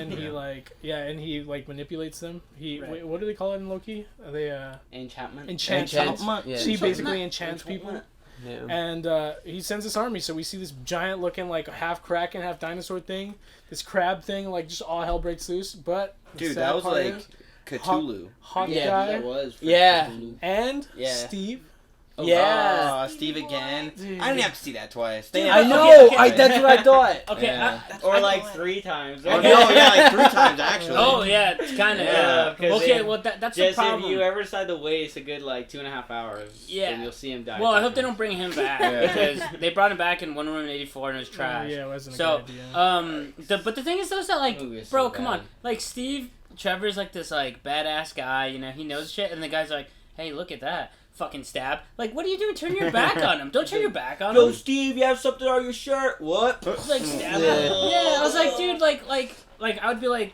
and he like manipulates them. He Right. wait, what do they call it in Loki? They Enchantment. enchant. Yeah. She basically enchants people. Yeah. And he sends this army, so we see this giant looking like half kraken, half dinosaur thing, this crab thing, like just all hell breaks loose. But the Dude, sad that was part like is, Cthulhu. hot Yeah, guy That was. Yeah. and Yeah. Steve. Yeah. Oh, Steve again. Dude. I didn't have to see that twice. Dude, I okay, know. okay. That's what I thought. okay, Yeah. Or like 3 times. Oh, no, yeah, like 3 times actually. Oh yeah, it's kind of Yeah, 'cause Okay, if- well that's the Just problem. if you ever decide to waste a good like 2.5 hours, Yeah. then you'll see him die. Well, I hope they don't bring him back Yeah. because they brought him back in Wonder Woman 84 and it was trash. Yeah, it wasn't So, a good idea. but the thing is though, is that like, Movie is bro, so come bad. on, like Steve Trevor's like this like badass guy, he knows shit, and the guy's like, hey, look at that, fucking stab. Like, what are you doing? Turn your back on him. Don't turn your back on him. Steve, you have something on your shirt. What? Like stab him. Yeah. Yeah, I was like, dude, like I would be like,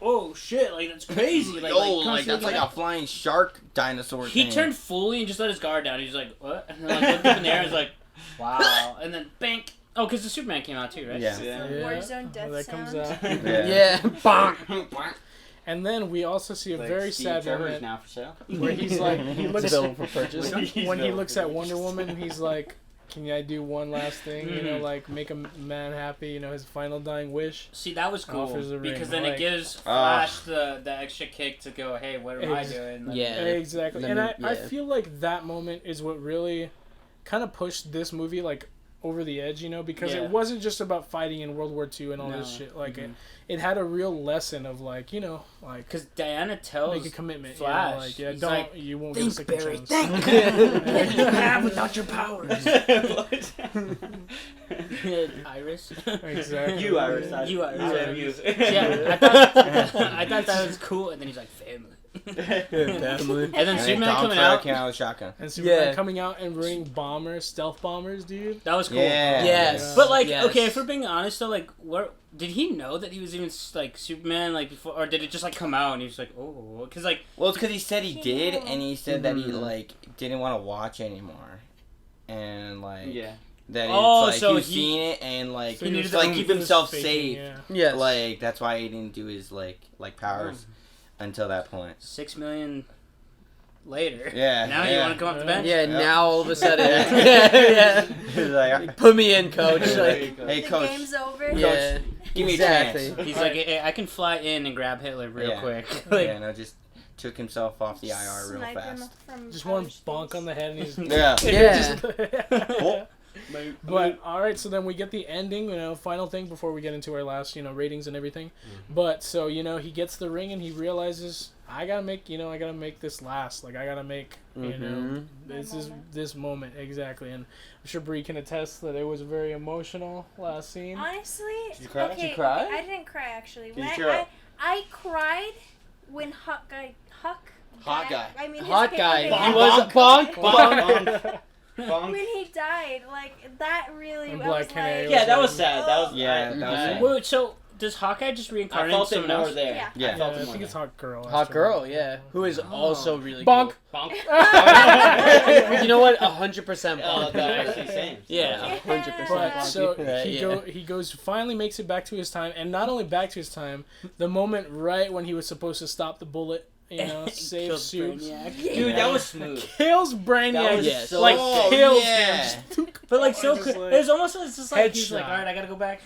oh shit, like that's crazy. Like, Oh, come like see, that's look like at a flying shark dinosaur He thing. turned fully and just let his guard down. He's like, what? And then like looked up in the air and was like, wow. And then bank. Oh, because the Superman came out too, right? Yeah. Yeah. Warzone death Well, that comes sound. out. Yeah. Yeah. Bonk. And then we also see a Like very Steve sad Trevor's moment now for sale. where he's like, he looks Available for purchase. when he looks at Wonder Woman, he's like, "Can I do one last thing? You know, like make a man happy. You know, his final dying wish." See, that was cool Offers the ring, because then like- it gives Flash the extra kick to go, hey, what am I Ex- doing? Like, Yeah. Exactly. Then And it- I yeah. feel like that moment is what really kind of pushed this movie like over the edge, you know, because Yeah. it wasn't just about fighting in World War II and all this No. shit. Like it had a real lesson of like, you know, like Because Diana tells make a commitment. Flash, You know, like, yeah, he's don't like, you won't get a think, second Barry, chance. think. What do you have without your powers? Iris. Exactly. You, Iris. I- You, Iris. I am you. Yeah, I thought that was cool, and then he's like, family. Family. And then And Superman Tom coming Cruise out. came out with a shotgun. And Superman Yeah. coming out and bringing bombers, stealth bombers, dude. That was cool. Yeah. Yes. But like, Yes. okay, if we're being honest though, like, what did he know that he was even like Superman like before, or did it just like come out and he was like, oh, because like, Well, it's because he said he He did, knew. and he said that he Mhm. like didn't want to watch anymore, and like Yeah. that Oh, it's like so he was he- seeing it and like So he he needed was to, like like, keep he was himself faking, safe. yeah. Yes. Like that's why he didn't do his like powers until that point. 6 million later. Yeah. Now you want to come off the bench? Yeah, Yep. now all of a sudden. Yeah. yeah. He's like, Put me in, coach. Hey, Like, hey, the coach, game's over. yeah. give me Exactly. a chance. He's like, hey, I can fly in and grab Hitler real Yeah. quick. Like, Yeah, no, just took himself off the IR real Snipe him fast. from Just outer one space. bonk on the head and he's Yeah. Yeah. But all right, so then we get the ending, you know, final thing before we get into our last, you know, ratings and everything. But so, you know, he gets the ring and he realizes I got to make this last. Like I got to make, you know, Mhm. this moment exactly. And I'm sure Bree can attest that it was a very emotional last scene. Honestly, Did you cry? okay, Did you cry? I didn't cry actually. Did you When cry? I cried when Hot guy. I mean, his Hot pa- guy. okay, He yeah. was a bonk. Bonk. When he died, like that really. And I Black was Canary like, Yeah, that was sad. That was Yeah, that was sad. wait, so does Hawkeye just I reincarnate felt it someone more else? there. Yeah. Yeah. I felt I it more think it's there. Hot Girl. Hot actually. girl, yeah. Who is also really Bonk. Bonk. cool. You know what? 100% Oh, bonk. that's actually same. Yeah, 100%. But so Right, he yeah. he goes finally makes it back to his time, and not only back to his time, the moment right when he was supposed to stop the bullet, you know, save Kills Soups, Brainiac. Dude, that was smooth. kills Brainiac, That was Yes. so like Oh, kills yeah. him. But like so, Just like- it was almost it's just like he's like, Headshot. all right, I gotta go back.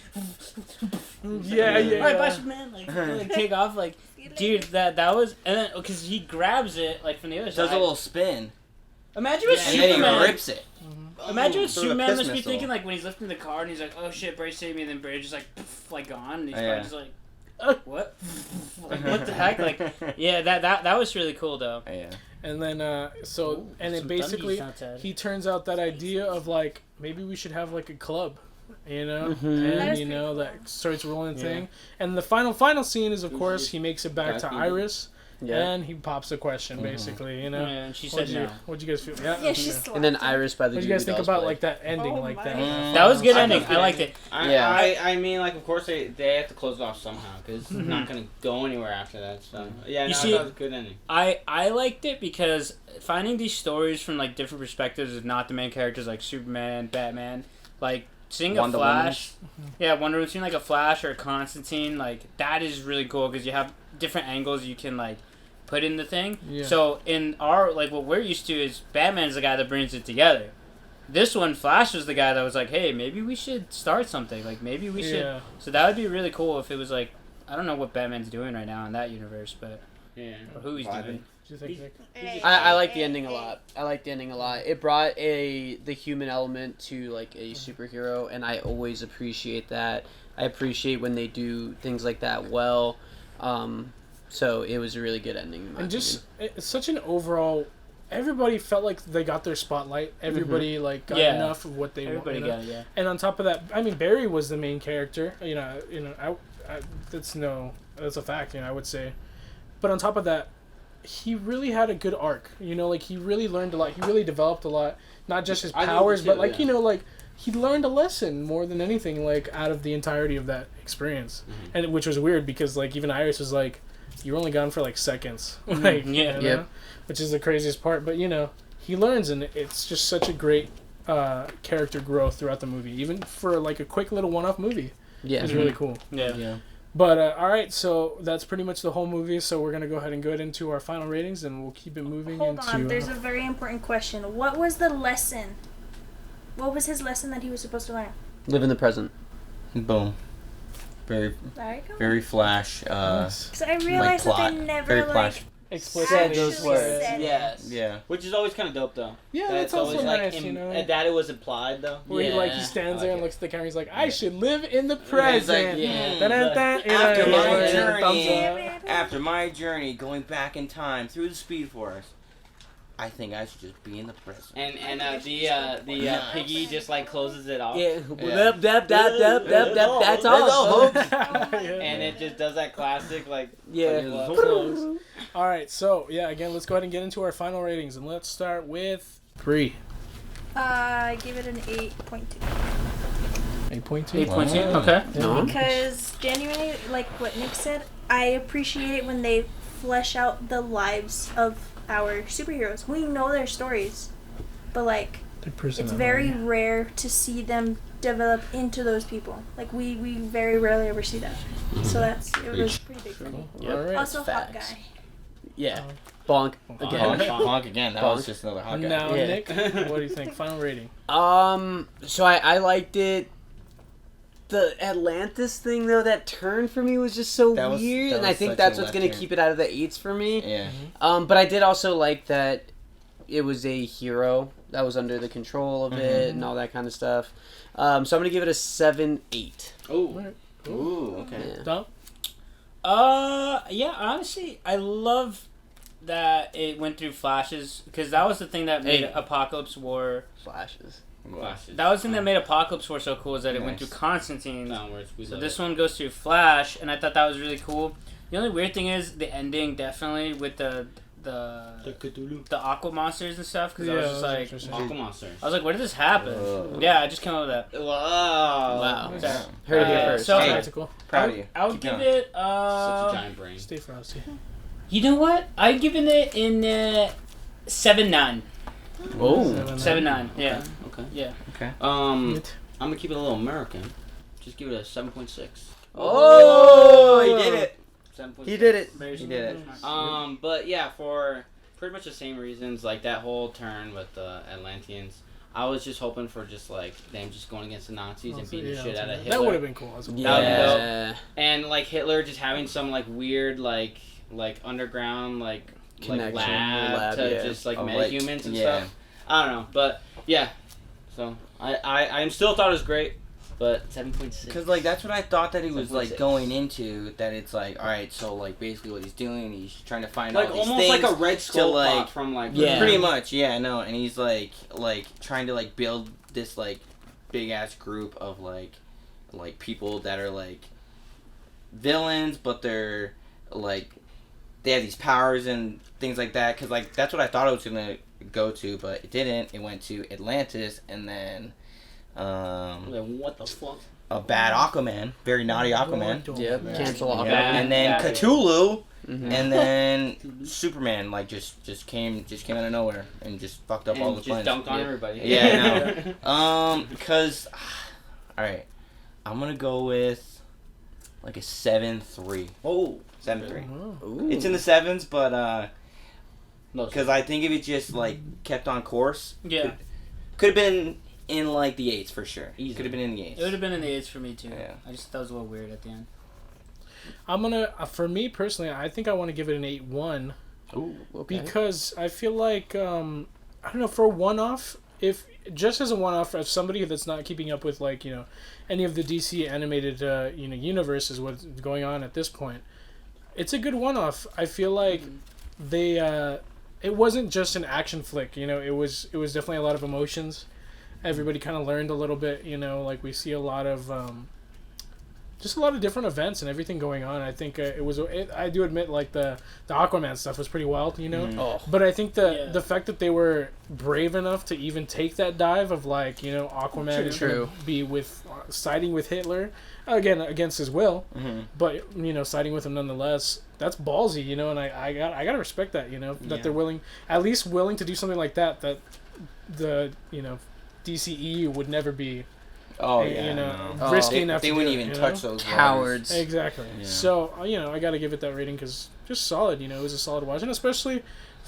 Yeah, yeah. All right, bye, Superman. Like take off, like, dude, that was, and then because he grabs it like from the other Does side. a little spin, Imagine with and then he Superman. rips it. Imagine what Through the Superman piss must be missile. thinking like when he's lifting the car and he's like, "Oh shit, Bray saved me," and then Bray just like, poof, like gone, and he's Yeah. probably just like, "What? Like what the heck?" Like, yeah, that was really cool though. Yeah. And then so and it Some basically Dundies outside. he turns out that idea of like maybe we should have like a club, you know, Mhm. That and was you know pretty that cool. starts rolling Yeah. thing. And the final scene is of course he makes it back to Gotta be- Iris, Yeah. and he pops a question basically, you know. Yeah, and she What'd said you, no. what'd you guys feel? Yeah. Yeah, she okay. slapped And then him. Iris by the What do you guys think Judy about Dolls like that ending Oh like my that? God. That was a good I ending. thought I good liked it. Yeah. I mean, like, of course they have to close it off somehow because it's not gonna go anywhere after that. So yeah, You no, see- that was a good ending. I liked it because finding these stories from like different perspectives of not the main characters like Superman, Batman, like seeing Wonder a Flash, yeah, Wonder Woman, seeing like a Flash or a Constantine, like that is really cool because you have different angles you can like put in the thing. Yeah. So in our like what we're used to is Batman's the guy that brings it together. This one, Flash was the guy that was like, hey, maybe we should start something. Like maybe we should. Yeah. So that would be really cool if it was like I don't know what Batman's doing right now in that universe, but Yeah. or who he's Vibing. doing. Do you think, Nick? Hey, I like the hey, ending a hey. lot. I like the ending a lot. It brought the human element to like a superhero, and I always appreciate that. I appreciate when they do things like that well. So it was a really good ending. In my And just opinion. it's such an overall. Everybody felt like they got their spotlight. Everybody like got Yeah. enough of what they Everybody wanted. got it, yeah. And on top of that, I mean, Barry was the main character. That's a fact. I would say, but on top of that, he really had a good arc. Like he really learned a lot. He really developed a lot. Not just his I think powers, so, but like yeah. like he learned a lesson more than anything. Like out of the entirety of that experience, and which was weird because like even Iris was like, "You're only gone for like seconds." Like Yeah. you know? Yep. Which is the craziest part. But he learns, and it's just such a great character growth throughout the movie, even for like a quick little one-off movie. Yeah. It's really cool. Yeah. Yeah. But all right, so that's pretty much the whole movie. So we're gonna go ahead and go into our final ratings, and we'll keep it moving. Hold on, there's a very important question. What was the lesson? What was his lesson that he was supposed to learn? Live in the present. Boom. Very, There you go. very Flash. Because I realized that plot. they never Very like Flash. explicitly said those words. said it. Yes. Yeah. Which is always kind of dope, though. Yeah, That that's it's also always, nice, like, you know. that it was implied, though. Where he Yeah, stands I there like and it. looks at the camera. He's like, "I should live in the It's present." like, yeah. Dun-dun-dun, After you know, my yeah, journey, thumbs up. after my journey going back in time through the Speed Force, I think I should just be in the present. And the piggy just like closes it off. Yeah. Yeah. That's all. Yeah. And it just does that classic like. Yeah. Close. All right, so yeah, again, let's go ahead and get into our final ratings, and let's start with Bree. I give it an 8.2. 8.2. 8.2. Okay. No. Because genuinely, like what Nick said, I appreciate it when they flesh out the lives of our superheroes. We know their stories, but like it's very rare to see them develop into those people. Like we very rarely ever see that. So it was pretty big for me. All right. Also, hot Facts. guy. Yeah. Bonk. Again. Again. Honk again. That was just another hot guy. Now, Yeah. Nick, what do you think? Final rating. So I liked it. The Atlantis thing though, that turn for me was just so That was- weird, that and I was think such that's a what's left gonna turn. keep it out of the 8s for me. Yeah. But I did also like that it was a hero that was under the control of it and all that kind of stuff. So I'm gonna give it a 7-8. Oh. Ooh, okay. Yeah. Dom? Yeah, honestly, I love that it went through flashes, because that was the thing that made Hey. Apocalypse War. Flashes. That was the thing that made Apocalypse War so cool, is that it went Nice. through Constantine. Downwards. We So love this it. one goes through Flash, and I thought that was really cool. The only weird thing is the ending, definitely, with the Cthulhu. Aqua monsters and stuff, because I was just like, interesting. Aqua Monster. I was like, where did this happen? Yeah, I just came up with that. Wow. Wow. Yeah. Heard it here first. So- Hey. Practical. Proud of you. I would Keep give going. it, Such a giant brain. Stay frosty. you know what? I'm giving it in 7-9. Oh. 7-9, yeah. Okay. Yeah. I'm gonna keep it a little American. Just give it a 7.6. Oh, he did it. 7.6. He did it. Very He did it. But yeah, for pretty much the same reasons, like that whole turn with the Atlanteans. I was just hoping for just like them just going against the Nazis and beating the shit out of Hitler. That would have been cool. As well. Yeah. And like Hitler just having some like weird like underground like Connection, lab to yeah. just like Oh, metahumans and yeah. stuff. I don't know, but yeah. So I still thought it was great, but 7.6. Because, like, that's what I thought that he was, like, 7.6. going into. That it's like, alright, so, like, basically what he's doing, he's trying to find like all these almost things like a Red Skull like- plot from like Yeah. Pretty much, yeah, no. And he's, like, trying to, like, build this, like, big-ass group of, like, people that are, like, villains, but they're, like, they have these powers and things like that. Because, like, that's what I thought it was going to go to, but it didn't. It went to Atlantis, and then, what the fuck? a bad Aquaman, very naughty Aquaman. Yep. Cancel Yeah. off. And then Yeah. Cthulhu, Mhm. and then Superman, like just came out of nowhere and just fucked up all And the just plans. dunked on Yeah. everybody. Yeah, because, all right, I'm gonna go with like a 7-3. Oh, 7-3. Ooh. It's in the sevens, but no, because I think if it just like kept on course, Yeah. could have been in like the 8s for sure. Easy. Could have been in the It would 8s. have been in the 8s for me, too. Yeah. I just thought it was a little weird at the end. I'm gonna, for me personally, I think I want to give it an 8-1 Ooh, okay. because I feel like I don't know, for a one-off, if just as a one-off, as somebody that's not keeping up with like any of the DC animated universe is what's going on at this point, it's a good one-off. I feel like they it wasn't just an action flick. It was definitely a lot of emotions. Everybody kind of learned a little bit. Like we see a lot of just a lot of different events and everything going on. I think I do admit like the Aquaman stuff was pretty wild. Oh. But I think Yeah. the fact that they were brave enough to even take that dive of like, Aquaman is True. gonna be siding with Hitler again against his will, Mm-hmm. but siding with him nonetheless. That's ballsy, and I gotta respect that, that they're at least willing to do something like that the DCEU would never be Oh And, yeah. you know, no. risky They, enough they to wouldn't do it, even you touch know? those Cowards. Exactly. Yeah. So I got to give it that rating because just solid. You know, it was a solid watch, and especially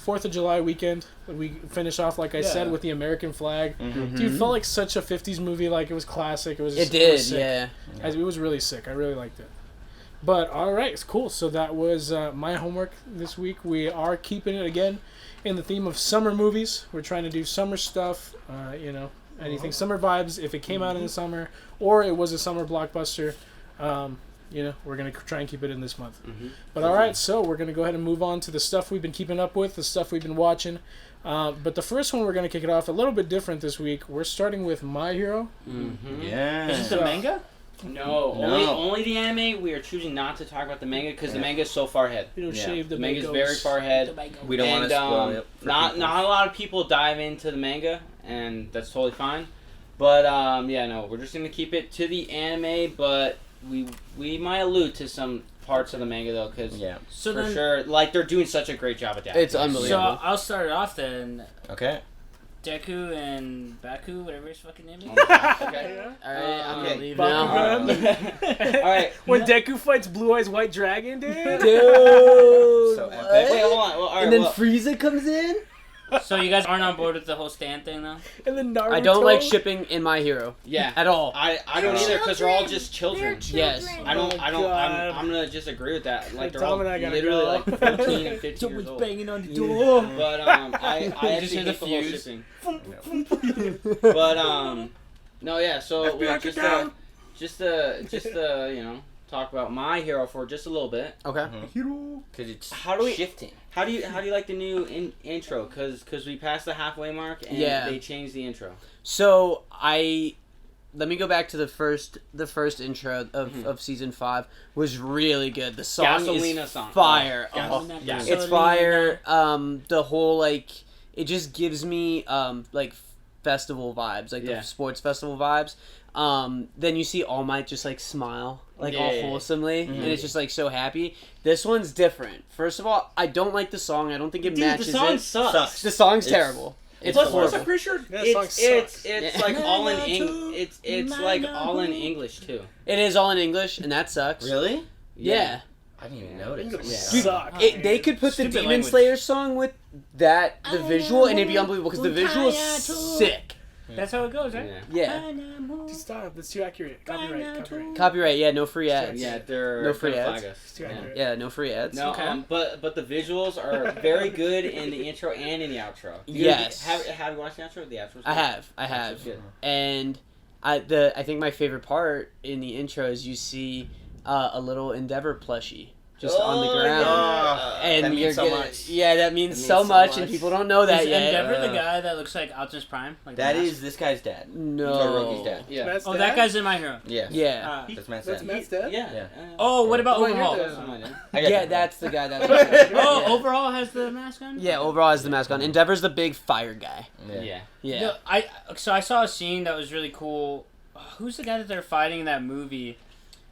4th of July weekend, we finished off like I said with the American flag. Mm-hmm. Dude, it felt like such a 50s movie. Like it was classic. It was. It did, sick. yeah. It was really sick. I really liked it. But all right, it's cool. So that was my homework this week. We are keeping it again in the theme of summer movies. We're trying to do summer stuff. You know, anything summer vibes. If it came out in the summer or it was a summer blockbuster, you know, we're gonna try and keep it in this month. But all right, so we're gonna go ahead and move on to the stuff we've been keeping up with, the stuff we've been watching. But the first one we're gonna kick it off a little bit different this week. We're starting with My Hero. Yeah. Is this the manga? No, only the anime. We are choosing not to talk about the manga because the manga is so far ahead. You know, Yeah. shave the The manga is mangoes. very far ahead. We don't want to spoil it. For Not a lot of people dive into the manga, and that's totally fine. But yeah, no, we're just gonna keep it to the anime. But we might allude to some parts of the manga though, because So for then, sure, like they're doing such a great job at that. It's so unbelievable. I'll start it off then. Okay. Deku and Baku, whatever his fucking name is. Okay. All right, I'm gonna Okay. leave Bakugan. now. All right. When Deku fights Blue Eyes White Dragon, dude. Dude, So what? epic. Wait, hold on. Well, all right, And then well, Frieza comes in. So you guys aren't on board with the whole stand thing though? And then Naruto. I don't like shipping in My Hero yeah. at all. I don't either because they're all just children. Yes. I don't. God. I'm gonna just agree with that. Like they're Tom all and I gotta literally go. like 14 and 15 years old. banging on the Yeah. But I Just actually hear the hate the whole fuse. shipping. But no, yeah. So we'll just you know, talk about My Hero for just a little bit. Okay. Because it's How do we- shifting. How do you like the new intro? Because we passed the halfway mark and Yeah. they changed the intro. So let me go back to the first intro of season 5 was really good. The song Gasolina is song. fire. Oh, Oh, yeah. it's fire. The whole like it just gives me like festival vibes, like Yeah. the sports festival vibes. Then you see All Might just like smile, like all Yeah. wholesomely, and it's just like so happy. This one's different. First of all, I don't like the song. I don't think it matches the song it. sucks. The song's It's- terrible. It's Plus, horrible. I'm pretty sure That song it's sucks. like all in it's like all in English too. It is all in English, and that sucks. Really? Yeah. I didn't even notice. English Yeah. suck. They could put the Stupid Demon language. Slayer song with the visual, and it'd be unbelievable because the visual is sick. That's how it goes, right? Yeah. Yeah. Stop. That's too accurate. Copyright. Copyright. Yeah. No free ads. Yeah, they're No free gonna ads. flag us. It's too Yeah. accurate. Yeah. No free ads. No, Okay. but the visuals are very good in the intro and in the outro. Yes. Have you watched the outro? The outro's I good. have. Outro's good. And I think my favorite part in the intro is you see a little Endeavor plushie just on the ground. yeah. And That you're means so gonna, much. yeah, that means, That means so so much, much. and people don't know that Is yet. Endeavor the guy that looks like Optimus Prime? Like the That mask? is this guy's dad. No. Todoroki's dad. Yeah. That's Oh, that guy's in My Hero. Yeah. Yeah. That's Matt's That's dad. Matt's dad? Yeah. Yeah. Oh, what about Oh, you're Overhaul? the- That's my dad. I got Yeah, that. that's the guy that looks like Oh, yeah. Overhaul has the mask on? Yeah, overall has the mask on. Endeavor's the big fire guy. Yeah. Yeah. No, so I saw a scene that was really cool. Who's the guy that they're fighting in that movie?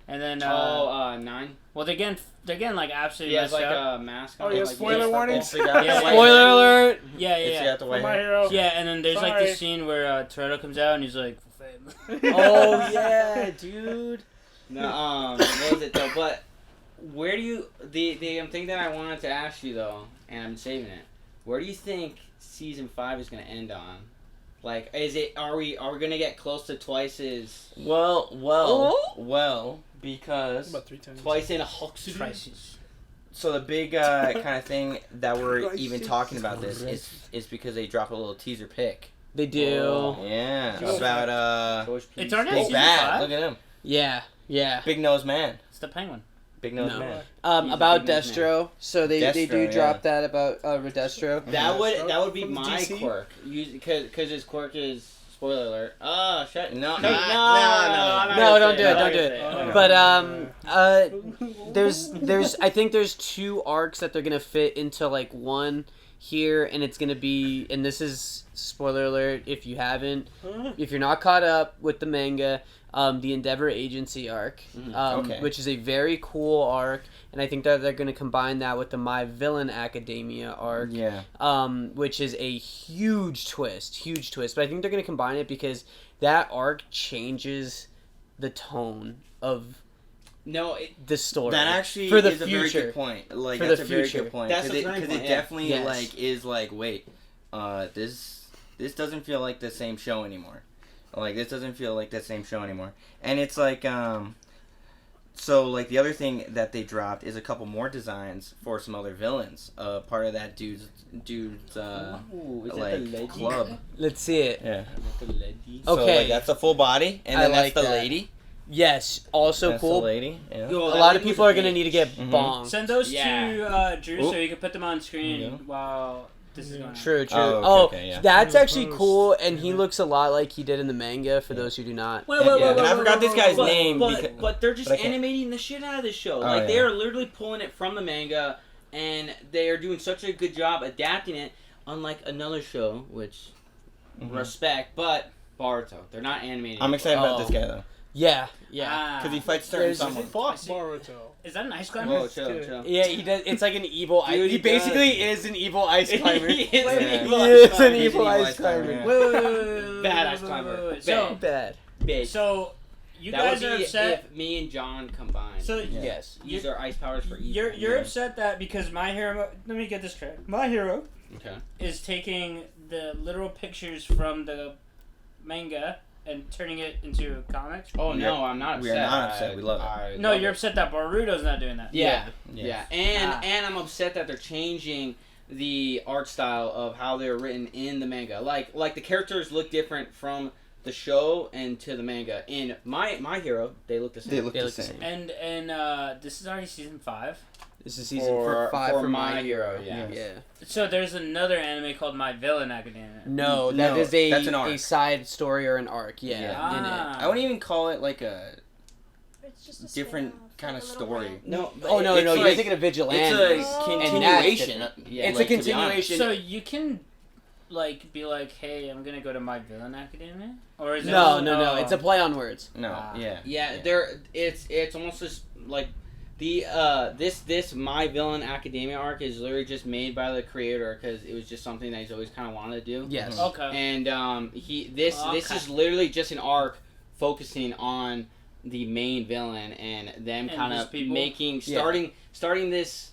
And then 9. well they're getting like absolutely He has messed like up. a mask Oh, on. yeah, like, spoiler warning. It's the guy Yeah, with the white Spoiler hair. alert! Yeah, It's the guy yeah. with the For white My hair. Hero. Yeah, and then there's like Sorry. this scene where Toretto comes out and he's like, Oh yeah, dude. No, what was it though? But where do you the thing that I wanted to ask you though, and I'm saving it. Where do you think season 5 is going to end on? Like, are we gonna get close to Twice's Well, because About 3 times. Twice in a Hulk suit? crisis. so the big kind of thing that we're even talking about this is because they drop a little teaser pic. They do. Oh. Yeah, Oh. about George P. It's already Big season Bad. 5? Look at him, Yeah, yeah. big nose man, It's the Penguin. big nose No. man. He's a About big nose man. Destro. So they do Destro, drop that about Destro. That would be From my DC? quirk. Because his quirk is spoiler alert. Oh shit! No, No, No, don't do it, don't do it. Oh. But there's I think there's 2 arcs that they're gonna fit into like one here, and it's gonna be, and this is spoiler alert if you're not caught up with the manga, the Endeavor Agency arc, which is a very cool arc, and I think that they're gonna combine that with the My Villain Academia arc, which is a huge twist, but I think they're gonna combine it because that arc changes the tone of the story. That actually for the is future. a very good point. Like For that's the a very future. good point That's because a it great point, definitely Yes. like is like wait, this doesn't feel like the same show anymore. Like this doesn't feel like the same show anymore. And it's like so like the other thing that they dropped is a couple more designs for some other villains. Part of that dude's like club. Let's see it. Yeah. Okay. So like that's a full body, and then I that's like the that. lady. Yes, also That's cool. the lady. Yeah. Yo, A that lot of lady people was are gonna big. need to get Mhm. bonged. Send those Yeah. to Drew so Oop. you can put them on screen Yeah. while this is going on. True. Oh, okay, yeah. That's Real actually close. cool, and he looks a lot like he did in the manga. For those who do not, Wait, And I forgot this guy's name But, but they're just but I can't- animating the shit out of this show. Oh, Like they yeah. are literally pulling it from the manga, and they are doing such a good job adapting it. Unlike another show, which respect, but Boruto, they're not animating. I'm it. excited about Oh. this guy though, yeah. because he fights certain There's- someone. Fuck Boruto. Is that an ice climber? Whoa, chill, chill. Yeah, he does. It's like an evil. Dude, he he basically is an evil ice climber. He is an Yeah. evil He ice is climber. an He's evil an ice climber. yeah. Wait. Bad ice climber. So, Bad. Big. so you that guys would are be upset. if me and John combined. So Yeah. Yes. use our ice powers for evil. you're upset that because My Hero. Let me get this correct. My Hero Okay. is taking the literal pictures from the manga and turning it into comics. Oh We no, I'm not upset. we are not upset. We love it. No, you're upset that Boruto's not doing that. Yeah. Yeah. And I'm upset that they're changing the art style of how they're written in the manga. Like the characters look different from the show and to the manga. In My Hero, they look the same. They look They the look the same. same. And this is already season 5. This is season for 5 for for My Hero. Yeah. Yeah. Yeah. So there's another anime called My Villain Academia. No, No, that is that's an arc. a side story or an arc. Yeah. Yeah. In it. I wouldn't even call it like a It's just a different spin-off, kind like of a little story. rant. No. Oh no, It's no, you're like- thinking of Vigilante. It's a Oh. continuation. Yeah, It's like, a to be honest. continuation. So you can like be like, hey, I'm gonna go to My Villain Academia, or is No, it? no. It's a play on words. No. Ah. Yeah. Yeah, it's almost just like the this My Villain Academia arc is literally just made by the creator because it was just something that he's always kind of wanted to do. Yes. Okay. And this Okay. is literally just an arc focusing on the main villain and them And kind his of people? making Yeah. starting this.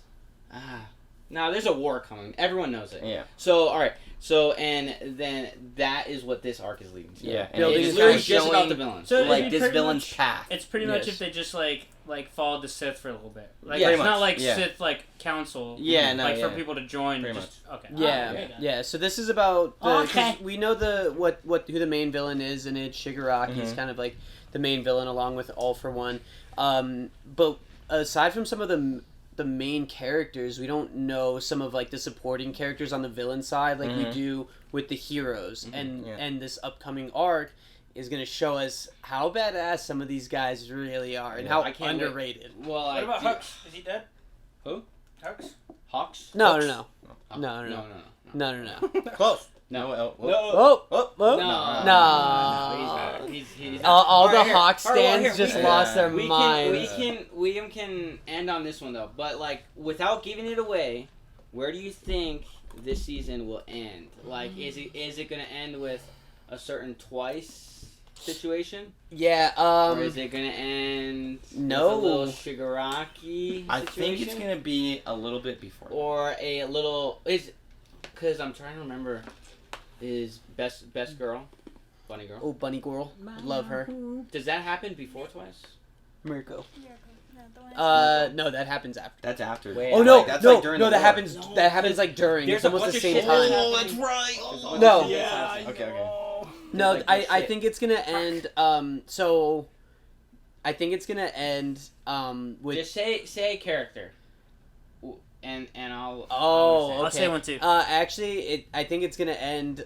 Now there's a war coming. Everyone knows it. Yeah. So all right. So and then that is what this arc is leading to. Yeah. And Building it's is literally kind of just about showing, the villain. So it'd like be this pretty villain's much- path. It's pretty much Yes. if they just like followed the Sith for a little bit. Like Yeah, it's pretty not much, like yeah. Sith like council. Yeah, no, Like yeah. for people to join. Pretty Just, okay. Yeah, okay. yeah. So this is about the. 'Cause Okay. we know who the main villain is, and it's Shigaraki. He's kind of like the main villain, along with All for One. But aside from some of the main characters, we don't know some of like the supporting characters on the villain side, like we do with the heroes. And Yeah. and this upcoming arc is gonna show us how badass some of these guys really are, and Yeah, how I can't wait. underrated. Well, What about Hux? Is he dead? Who? Hux? Hawks? No, Hawks? no, Oh, No, no, no. no. Close. No. No. No. Oh, Oh. oh, No. No. He's all Alright, the here. Hawk Alright, well, stands here, just we lost their we minds. can end on this one though. But like, without giving it away, where do you think this season will end? Like, is it gonna end with a certain twice situation, Yeah, or is it gonna end no. with a little Shigaraki I situation? think it's gonna be a little bit before. or a little because I'm trying to remember. Is best girl, bunny girl? Oh, Bunny Girl, love her. Does that happen before twice? Mirko. No, the one No, that happens after. That's after. Wait, Oh no, Like, that's no, like during no, the that war. happens. No, That happens like during. there's It's a almost bunch the of same shit time. happening. that's right. No. Yeah. Okay. No, Like, I shit. think it's gonna end. So, I think it's gonna end. With. Just say a character, and I'll. Oh, I'll okay. say one too. Actually, I think it's gonna end.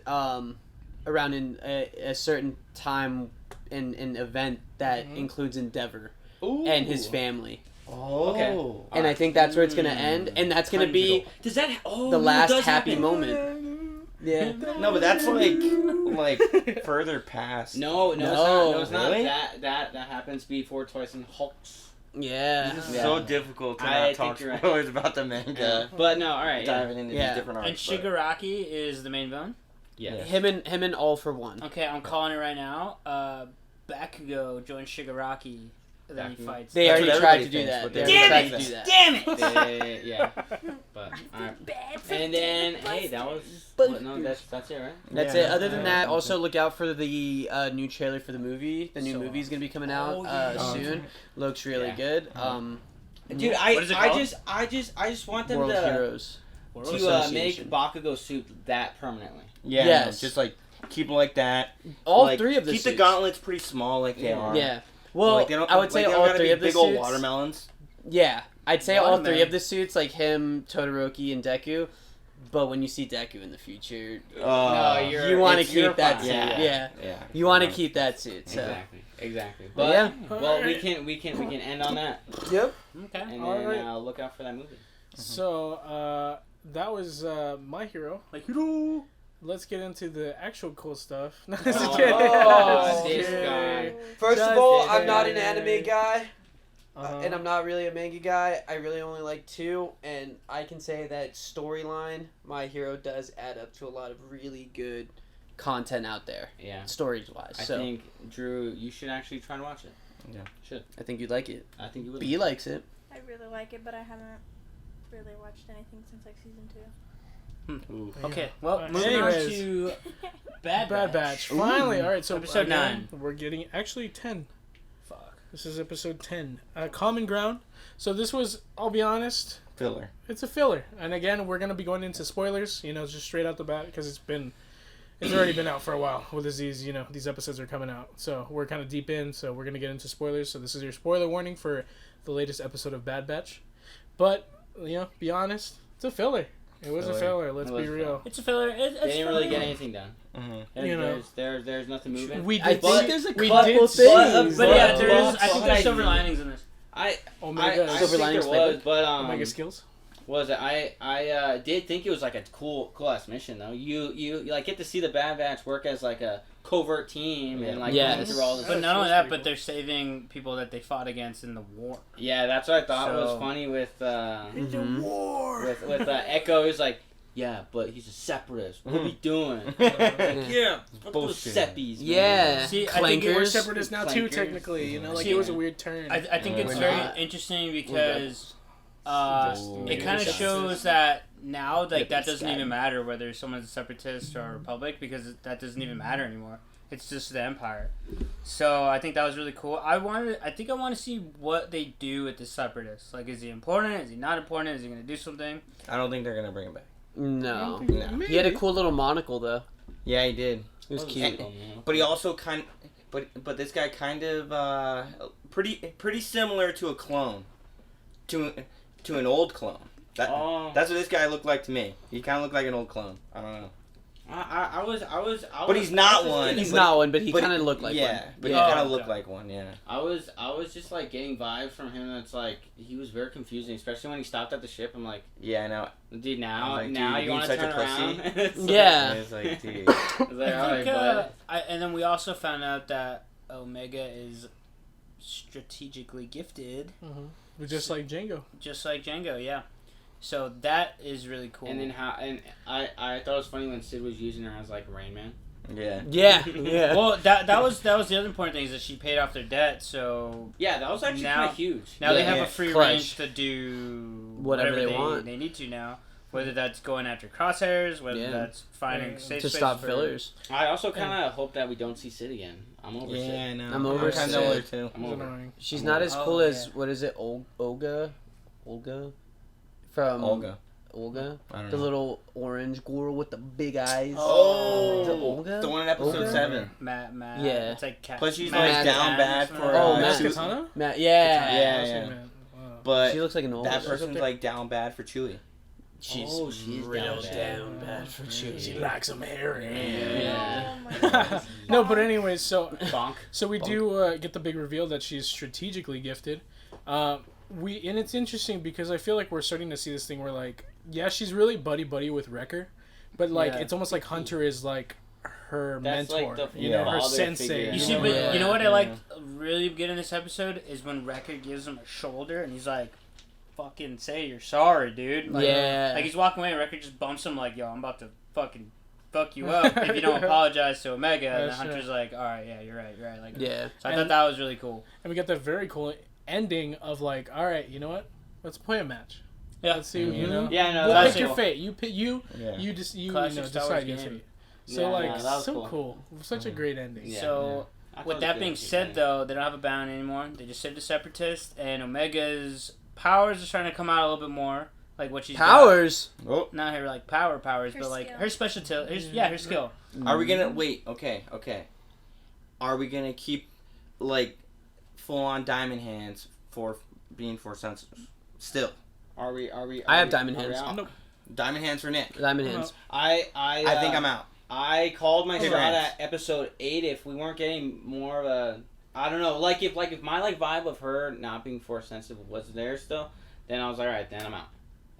Around in a certain time in an event that includes Endeavor Ooh. and his family. Oh. And I think that's where it's gonna end, and that's gonna be Does that? Oh, the last does happy happen? moment. Yeah. No, but that's like further past. No, it's No. not. No, it's not. Really? That happens before twice in Hulks. Yeah. This is Yeah. so difficult to I not think talk you're right. spoilers about the manga. But no, all right. Yeah. Diving into Yeah. these different And arcs. but- Shigaraki is the main villain. Yeah. Yeah. Him and All for One. Okay, I'm calling it right now. Bakugo joins Shigaraki. Then he Bakugo. fights. They That's already what tried everybody to do thinks, that. but They they already Damn tried it! to do that. Damn it! Yeah. But alright. Bad for And then hey, that was. No, that's it, right? That's Yeah. it. Other than that, also look out for the new trailer for the movie. The new So- movie is gonna be coming out Oh, yeah. soon. Looks really Yeah. good. Dude, What is it called? I just want them World to Heroes. make Association. Bakugo suit that permanently. Yeah, Yes. no, just like keep them like that. All Like, three of the keep suits. the gauntlets pretty small, like they are. Yeah. Well, Like, they don't- I would say like, they don't all gotta three be of the big suits. old watermelons. Yeah, I'd say all Watermelon. three of the suits, like him, Todoroki, and Deku. But when you see Deku in the future, No, you want to it's your keep that fine. suit. Yeah. Yeah. You want to keep that suit. So. Exactly. But But yeah. well, we can end on that, Yep. Okay. and then Alright. look out for that movie. So that was My Hero. Like Hiro. Let's get into the actual cool stuff. No, Oh, just kidding. this Just guy. kidding. First Just of all, kidding. I'm not an anime guy, Uh-huh. and I'm not really a manga guy. I really only like two, and I can say that storyline, My Hero does add up to a lot of really good content out there, Yeah. stories wise. I So think Drew, you should actually try to watch it. I think you'd like it. I think you would. B likes it. I really like it, but I haven't really watched anything since like season 2. Okay. Well, Alright, moving anyways. on to Bad Batch. Finally. All right. So Episode again, 9. We're getting actually 10. Fuck. This is episode 10. Common Ground. So this was, I'll be honest, Filler. it's a filler. And again, we're gonna be going into spoilers. Just straight out the bat because it's already been out for a while. With these episodes are coming out. So we're kind of deep in. So we're gonna get into spoilers. So this is your spoiler warning for the latest episode of Bad Batch. But be honest, it's a filler. It was a filler. Let's It be was real. It's a filler. They didn't really get anything done. Mm-hmm. There's nothing moving. We I did. think see- there's a we couple did see- things. But yeah, there is. I think But there's I- silver linings in this. I Omega. I Silver think linings there was, playbook. but Omega skills. was it? I did think it was like a cool ass mission though. You like get to see the Bad Batch work as like a covert team and like Yes. going through all this. But not only that's that, pretty but they're saving people that they fought against in the war. Yeah, that's what I thought was So- funny with Mhm. with Echo. He's like, yeah, but he's a separatist. What are we doing? Yeah. Yeah, fuck those Bullshit. seppies. Man. Yeah. See, I think We're Clankers. separatists now too, Clankers. technically. Like See, it was a weird turn. I think it's We're very not. interesting because it We're kind of just- shows that now like Yep, that it's doesn't got even it. matter whether someone's a separatist or a republic because that doesn't even matter anymore. It's just the empire. So I think that was really cool. I think I want to see what they do with the separatists. Like, is he important? Is he not important? Is he gonna do something? I don't think they're gonna bring him back. No. No. He had a cool little monocle though. Yeah, he did. It was That cute. cool, man. But he also but this guy kind of pretty similar to a clone, to an old clone. That's what this guy looked like to me. He kind of looked like an old clone. I don't know. I was. But he's not one. He's But- not one, but he but- kind of looked like yeah, one. but Yeah. he kind of Oh, looked okay. like one. Yeah. I was just like getting vibes from him. That's like he was very confusing, especially when he stopped at the ship. I'm like, Yeah, I know. dude, now I was like, now dude, you you're want to being turn such a around? pussy. It's like- Yeah. It's like, dude. I was like, I alright, think, bud. and then we also found out that Omega is strategically gifted, Just like Django. just like Django. Yeah. So that is really cool. And then I thought it was funny when Sid was using her as like Rain Man. Yeah. Yeah. Yeah. well, that was the other important thing is that she paid off their debt. So Yeah, that was actually Now- kind of huge. now they Yeah. have Yeah. a free Clutch. range to do Whatever they want. They need to now. Whether that's going after crosshairs, whether Yeah. that's finding safe to spaces stop for- fillers. I also kind of hope that we don't see Sid again. I'm over Yeah, Sid. I know. I'm over kind Sid. of over too. I'm It was over. annoying. She's I'm not over- as cool Oh, as yeah. what is it? Olga from Olga. Olga, I don't the know. little orange girl with the big eyes. Oh, Is it Olga? the one in episode Olga? 7. Matt. Yeah. It's like Plus she's like Matt down Tan bad or for, something. Oh, Matt Matt. Katana? Matt, yeah. Yeah, Oh, yeah. man. Wow. But She looks like an Olga. that person's like down bad for Chewie. She's she's real down down bad. bad for She Chewie. likes some hair. Yeah. Oh my god. No, but anyways, so Bonk. we do get the big reveal that she's strategically gifted. and it's interesting because I feel like we're starting to see this thing where like, yeah, she's really buddy with Wrecker, but like it's almost like Hunter is like her mentor, like the you know, her father sensei. figure. You see, but you know what I liked really good in this episode is when Wrecker gives him a shoulder and he's like, "Fucking say you're sorry, dude." Like, like he's walking away and Wrecker just bumps him like, "Yo, I'm about to fucking fuck you up if you don't apologize to Omega." And then Hunter's like, "All right, yeah, you're right." Like, so I thought that was really cool. And we got that very cool ending of like, all right, you know what? Let's play a match. Yeah. Let's see, you know. Yeah, no, we'll that's pick your cool. fate. You pick you Classic Star Wars decide your game. fate. So Yeah, like, no, that was so cool. Such a great ending. Yeah. So I thought with it that was being good. said, though, they don't have a bounty anymore. They just saved the Separatists, and Omega's powers are starting to come out a little bit more. Like what she's Powers. got. Not her like powers, Her but like skill. her specialty. Her skill. Are we gonna wait? Okay. Are we gonna keep like full on diamond hands for being force sensitive? Still, Are we? I have diamond hands. Nope. diamond hands for Nick. Diamond hands. I think I'm out. I called my shot Congrats. at episode 8 if we weren't getting more of a, I don't know, like if my like vibe of her not being force sensitive was there still, then I was like, all right, then I'm out.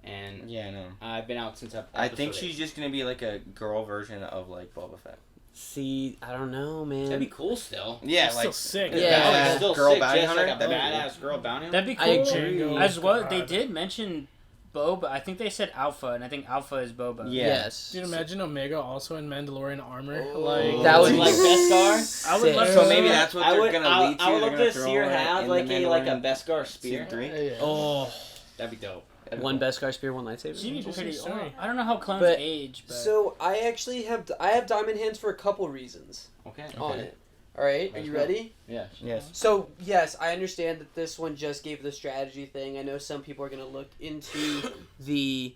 And Yeah, no. I've been out since I think episode she's just gonna be like a girl version of like Boba Fett. See, I don't know, 8. man. That'd be cool still. Yeah, It's like still sick. Yeah. Like, still Girl sick, bounty just like a hunter? badass girl bounty hunter. That'd be cool. I agree. As well, God. they did mention Boba. I think they said Alpha, and I think Alpha is Boba. Yeah. Yes. Dude, imagine Omega also in Mandalorian armor. Oh. Like That would be like Beskar. I would love So to maybe see that's what they're gonna lead to. I would They're love gonna to see throw her it have in like the a Mandalorian Beskar spear. Season 3. Yeah. Oh, That'd be dope. one Beskar spear, one lightsaber. She'd be Interesting pretty. story. I don't know how clones But- age, but So I actually have diamond hands for a couple reasons Okay. on it. All right, are Let's you go. ready? Yeah. Yes. So yes, I understand that this one just gave the strategy thing. I know some people are gonna look into the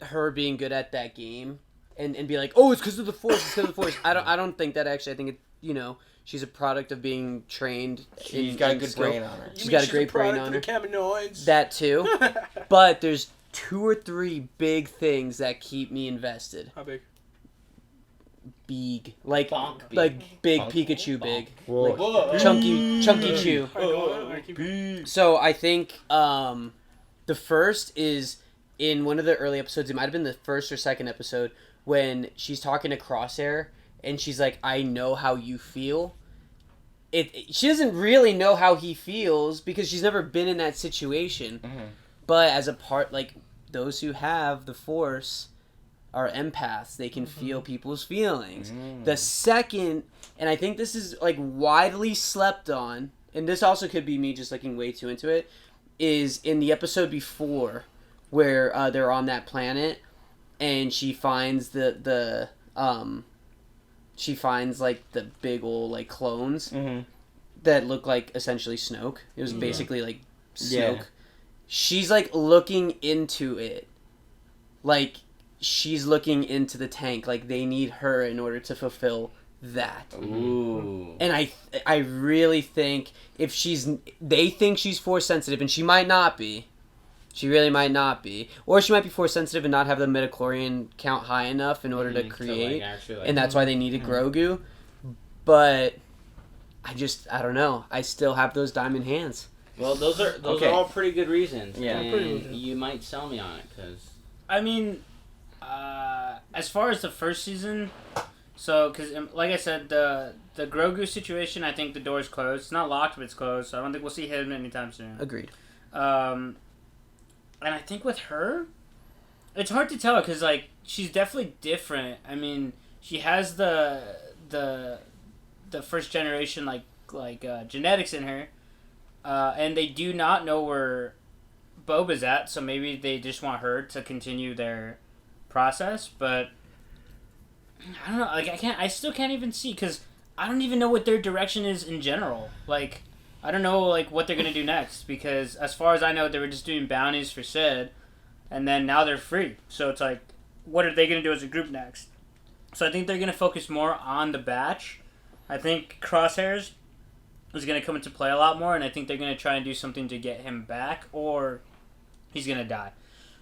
her being good at that game and be like, oh, it's because of the Force. It's because of the Force. I don't think that actually. I think it. She's a product of being trained. She's got a good skill. brain on her. She's got a great brain on her. Caminoids. That too. But there's 2 or 3 big things that keep me invested. How big? Big, like Bonk big. like big Bonk. Pikachu Bonk. big, Whoa. Whoa. chunky chew. Alright, keep going. So I think the first is in one of the early episodes. It might have been the first or second episode when she's talking to Crosshair and she's like, "I know how you feel." She doesn't really know how he feels because she's never been in that situation. Mhm. But as a part, like those who have the Force are empaths. They can feel people's feelings. The second, and I think this is like widely slept on, and this also could be me just looking way too into it, is in the episode before where they're on that planet and she finds she finds like the big old like clones Mm-hmm. that look like essentially Snoke. It was basically like Snoke. Yeah. She's like looking into it. Like she's looking into the tank. Like they need her in order to fulfill that. Ooh. And I really think if they think she's force sensitive, and she might not be. She really might not be. Or she might be force sensitive and not have the midichlorian count high enough in order to create. And that's why they needed Grogu. But I don't know. I still have those diamond hands. Well, those are Okay. all pretty good reasons. Yeah. And Pretty legit. you might sell me on it because I mean, as far as the first season, so because like I said, the Grogu situation, I think the door's closed. It's not locked, but it's closed. So I don't think we'll see him anytime soon. Agreed. And I think with her, it's hard to tell because like she's definitely different. I mean, she has the first generation like genetics in her, and they do not know where Boba's at. So maybe they just want her to continue their process. But I don't know. Like I still can't even see because I don't even know what their direction is in general. Like. I don't know like what they're gonna do next because as far as I know they were just doing bounties for Sid, and then now they're free. So it's like, what are they gonna do as a group next? So I think they're gonna focus more on the batch. I think Crosshairs is gonna come into play a lot more, and I think they're gonna try and do something to get him back, or he's gonna die.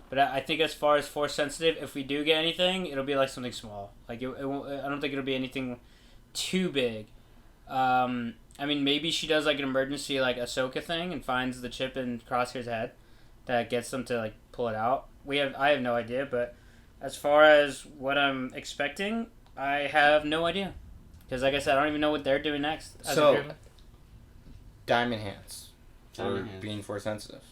But I think as far as force sensitive, if we do get anything, it'll be like something small. Like it won't, I don't think it'll be anything too big. I mean, maybe she does like an emergency like Ahsoka thing and finds the chip in Crosshair's head that gets them to like pull it out. I have no idea, but as far as what I'm expecting, I have no idea. Because like I said, I don't even know what they're doing next. So, Diamond Hands. Diamond For Hands. being force sensitive.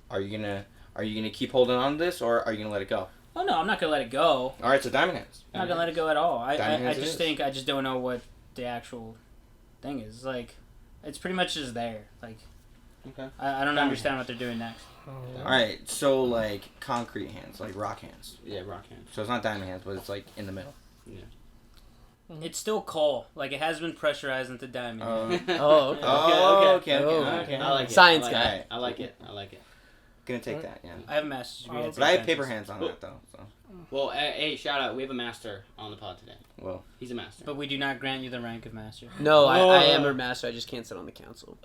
Are you gonna keep holding on to this, or are you gonna let it go? Oh no, I'm not gonna let it go. All right, so Diamond Hands. I'm not gonna let it go at all. I Hands it just is. think I just don't know what the actual thing is. Like, it's pretty much just there. Like, Okay. I don't understand what they're doing next. All right, so like concrete hands, like rock hands. Yeah, rock hands. So it's not diamond hands, but it's like in the middle. It's still coal. Like, it has been pressurized into diamond. Oh, okay. Okay. I like it. Science I like guy. it. I like it. I like it. Gonna take that, yeah. I have a master's degree. But I have paper hands on that though. So Well, hey, shout out. We have a master on the pod today. well. He's a master. But we do not grant you the rank of master. No, I am a master. I just can't sit on the council.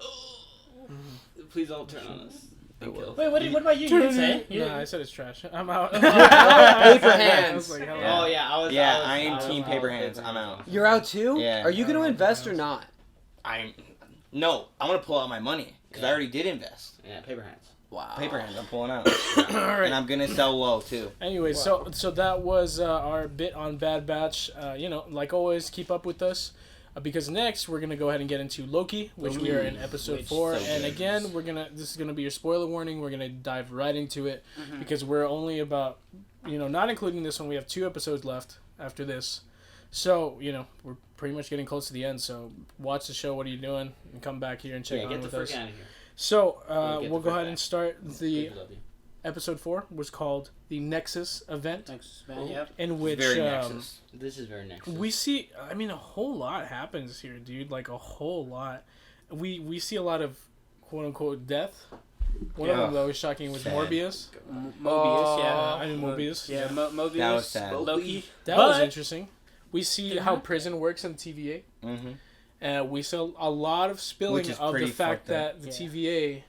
Please don't turn on us. I will. Wait, what about you? You didn't say it? No, I said it's trash. I'm out. Paper I was hands. like, hello. Oh yeah, I am was team paper hands. I'm out. You're out too? Yeah. Are you going to invest or not? No, I'm gonna pull out my money because I already did invest. Yeah, paper hands. Wow. Paper hands, I'm pulling out, All right. and I'm gonna sell low too. Anyway, so that was our bit on Bad Batch. Like always, keep up with us because next we're gonna go ahead and get into Loki, which we are in episode 4. so And good. again, this is gonna be your spoiler warning. We're gonna dive right into it because we're only about, not including this one, we have 2 episodes left after this. So we're pretty much getting close to the end. So watch the show. What are you doing? And come back here and check Yeah, on get the with frick us. out of here. So Get we'll the go frick ahead back. and start the Kids love you. episode 4 was called the Nexus event, Thanks, man. Yep. in which Very Nexus. This is very next. we see. I mean, a whole lot happens here, dude. Like a whole lot. We see a lot of quote unquote death. One of Yeah. them that was shocking was Sad. Morbius. Mobius, yeah. I mean Mobius. Yeah, Mobius. That was sad. Loki. That was But- interesting. We see how prison works in TVA. Mm-hmm. We saw a lot of spilling Which is of the pretty fact fucked up. that the TVA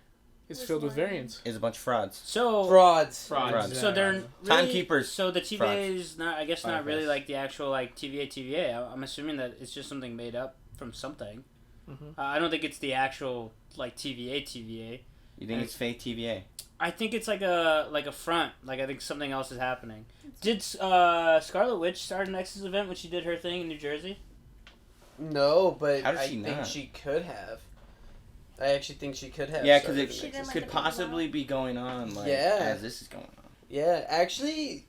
is filled with variants. It's a bunch of frauds. So Frauds. Frauds. So they're really, Timekeepers. So the TVA Frauds. is not. I guess not Fireflies. really like the actual like TVA. I'm assuming that it's just something made up from something. I don't think it's the actual like TVA. You think it's fake TVA? I think it's like a front. Like I think something else is happening. Did Scarlet Witch start a Nexus event when she did her thing in New Jersey? No, but How did I she think not? she could have. I actually think she could have. Yeah, because started it She didn't let could the people possibly be going on like Yeah. as this is going on. Yeah, actually,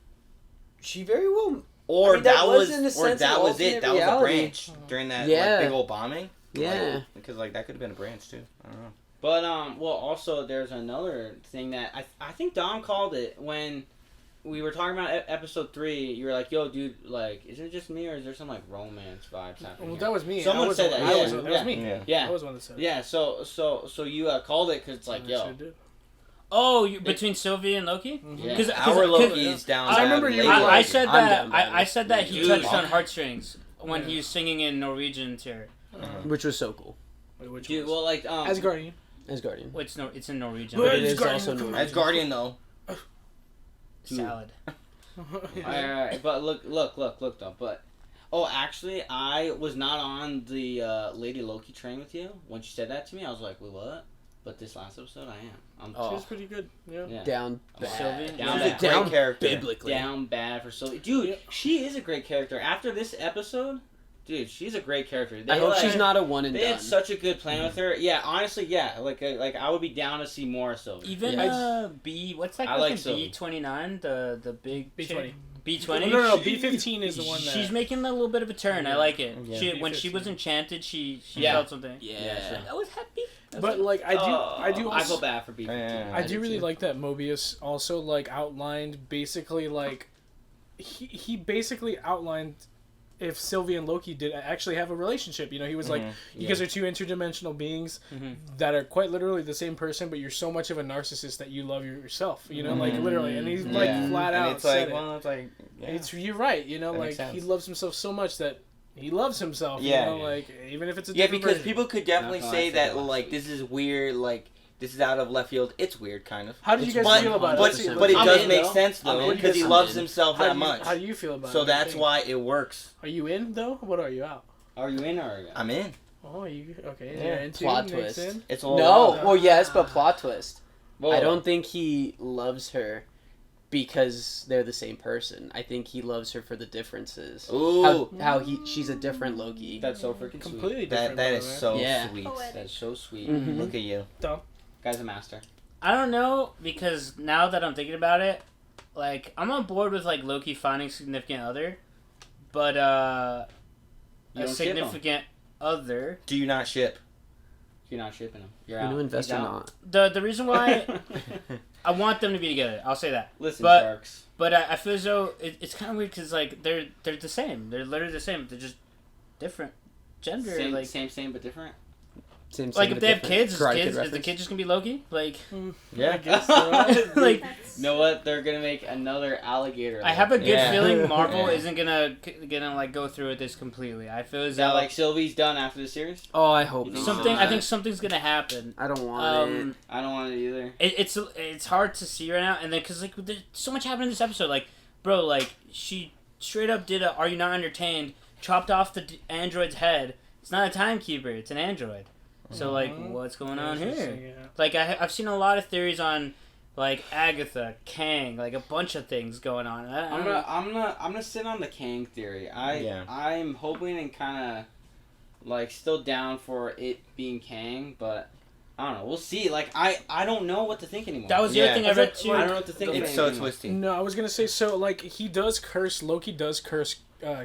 she very well. Or I mean, that that was was, in a or sense that an was it. alternate That was a reality. branch during that Yeah. like, big old bombing. Yeah. Like, because like that could have been a branch too. I don't know. But well, also there's another thing that I think Dom called it when we were talking about episode 3. You were like, "Yo, dude, like, is it just me or is there some like romance vibes happening?" Well, here? that was me. Someone I was said the that, one- yeah, that was me. Yeah. Yeah, I was the one that said it. yeah. So you called it because it's like, I yo, sure did. Oh, between Sylvie and Loki. yeah. Because Our Loki's down. I bad remember you lady were I Loki. said I'm that down bad. I said that he Dude. touched on heartstrings when Yeah. he was singing in Norwegian to her. Which was so cool. Wait, which dude, was? well, like Asgardian. Asgardian. Well, it's in Norwegian. But But it is Asgardian also will come Norwegian. As Guardian though. Salad. Alright, but look though. But actually, I was not on the Lady Loki train with you when she said that to me. I was like, wait, what? But this last episode, I am. Oh. She was pretty good. Yeah. Yeah. Down I'm bad. Sylvie? Down She's a bad. great Down character. biblically. Down bad for Sylvie. Dude, she is a great character. After this episode, dude, she's a great character. I hope she's not a one and They done. had such a good plan with her. Yeah, honestly, yeah. Like I would be down to see more of Sylvie. Even Yeah. B, what's that I girl like from Sylvie. B29, the big B20. chick? B20. No, B15 is the one that. She's making a little bit of a turn. I like it. Yeah. She, when she B15. was enchanted, she Yeah. felt something. Yeah, sure. I was happy. But like I do I feel also, bad for B15. Yeah. I do really too. like that Mobius also like outlined basically like he basically outlined if Sylvie and Loki did actually have a relationship. He was like, you guys are two interdimensional beings that are quite literally the same person, but you're so much of a narcissist that you love yourself. Like literally, and he's like Yeah. flat And out it's said like, well, it's like, yeah. It's you're right. Like makes he sense. loves himself so much that he loves himself. Yeah. Like even if it's a Yeah, different because version. people could definitely That's how I say felt that last like week. this is weird, like this is out of left field. It's weird, kind of. How did you guys but, feel about but, it? But it I'm does in, make though. sense I'm though in. because he I'm loves in. himself How that do you, much. How do you feel about it? So What do you that's think? why it works. Are you in though? What are you out? Are you in or are you out? I'm in. Oh, Oh, you okay? Yeah. You're into Plot it, twist. mix in? It's all No, well, yes, but plot twist. Whoa. I don't think he loves her because they're the same person. I think he loves her for the differences. Ooh, How she's a different Loki. That's so freaking Completely sweet. different. that by is the way. so Yeah. sweet. Poetic. That's so sweet. Mhm. Look at you. Guy's a master. I don't know, because now that I'm thinking about it, like, I'm on board with, like, Loki finding significant other, but, You a don't ship 'em. significant other... Do you not ship? You're not shipping him. You're You out. know, invest He's or out. not. The reason why I want them to be together, I'll say that. Listen, But- Sharks. But I feel as though it's kind of weird because, like, they're the same. They're literally the same. They're just different gender. Same, like, same, but different. Same, like but if they have different. kids, Karate Kid is the reference. kid just gonna be Loki? Like, Yeah. like That's- You know what? They're gonna make another alligator. I have a good Yeah. feeling Marvel Yeah. isn't gonna like go through with this completely. I feel as Is that though like Sylvie's done after the series? Oh, I hope You not. think something. I think something's gonna happen. I don't want it. I don't want it either. It's hard to see right now, and then because like there's so much happened in this episode, like bro, like she straight up did a "Are you not entertained?" chopped off the android's head. It's not a timekeeper; it's an android. So like, what's going on here? Interesting, yeah. Like I've seen a lot of theories on like Agatha, Kang, like a bunch of things going on. I'm gonna sit on the Kang theory. I'm hoping and kind of like still down for it being Kang, but I don't know. We'll see. Like I don't know what to think anymore. That was the Yeah. other thing I read too. I don't know what to think. of It's it so anymore. twisty. No, I was gonna say so. Like he does curse. Loki does curse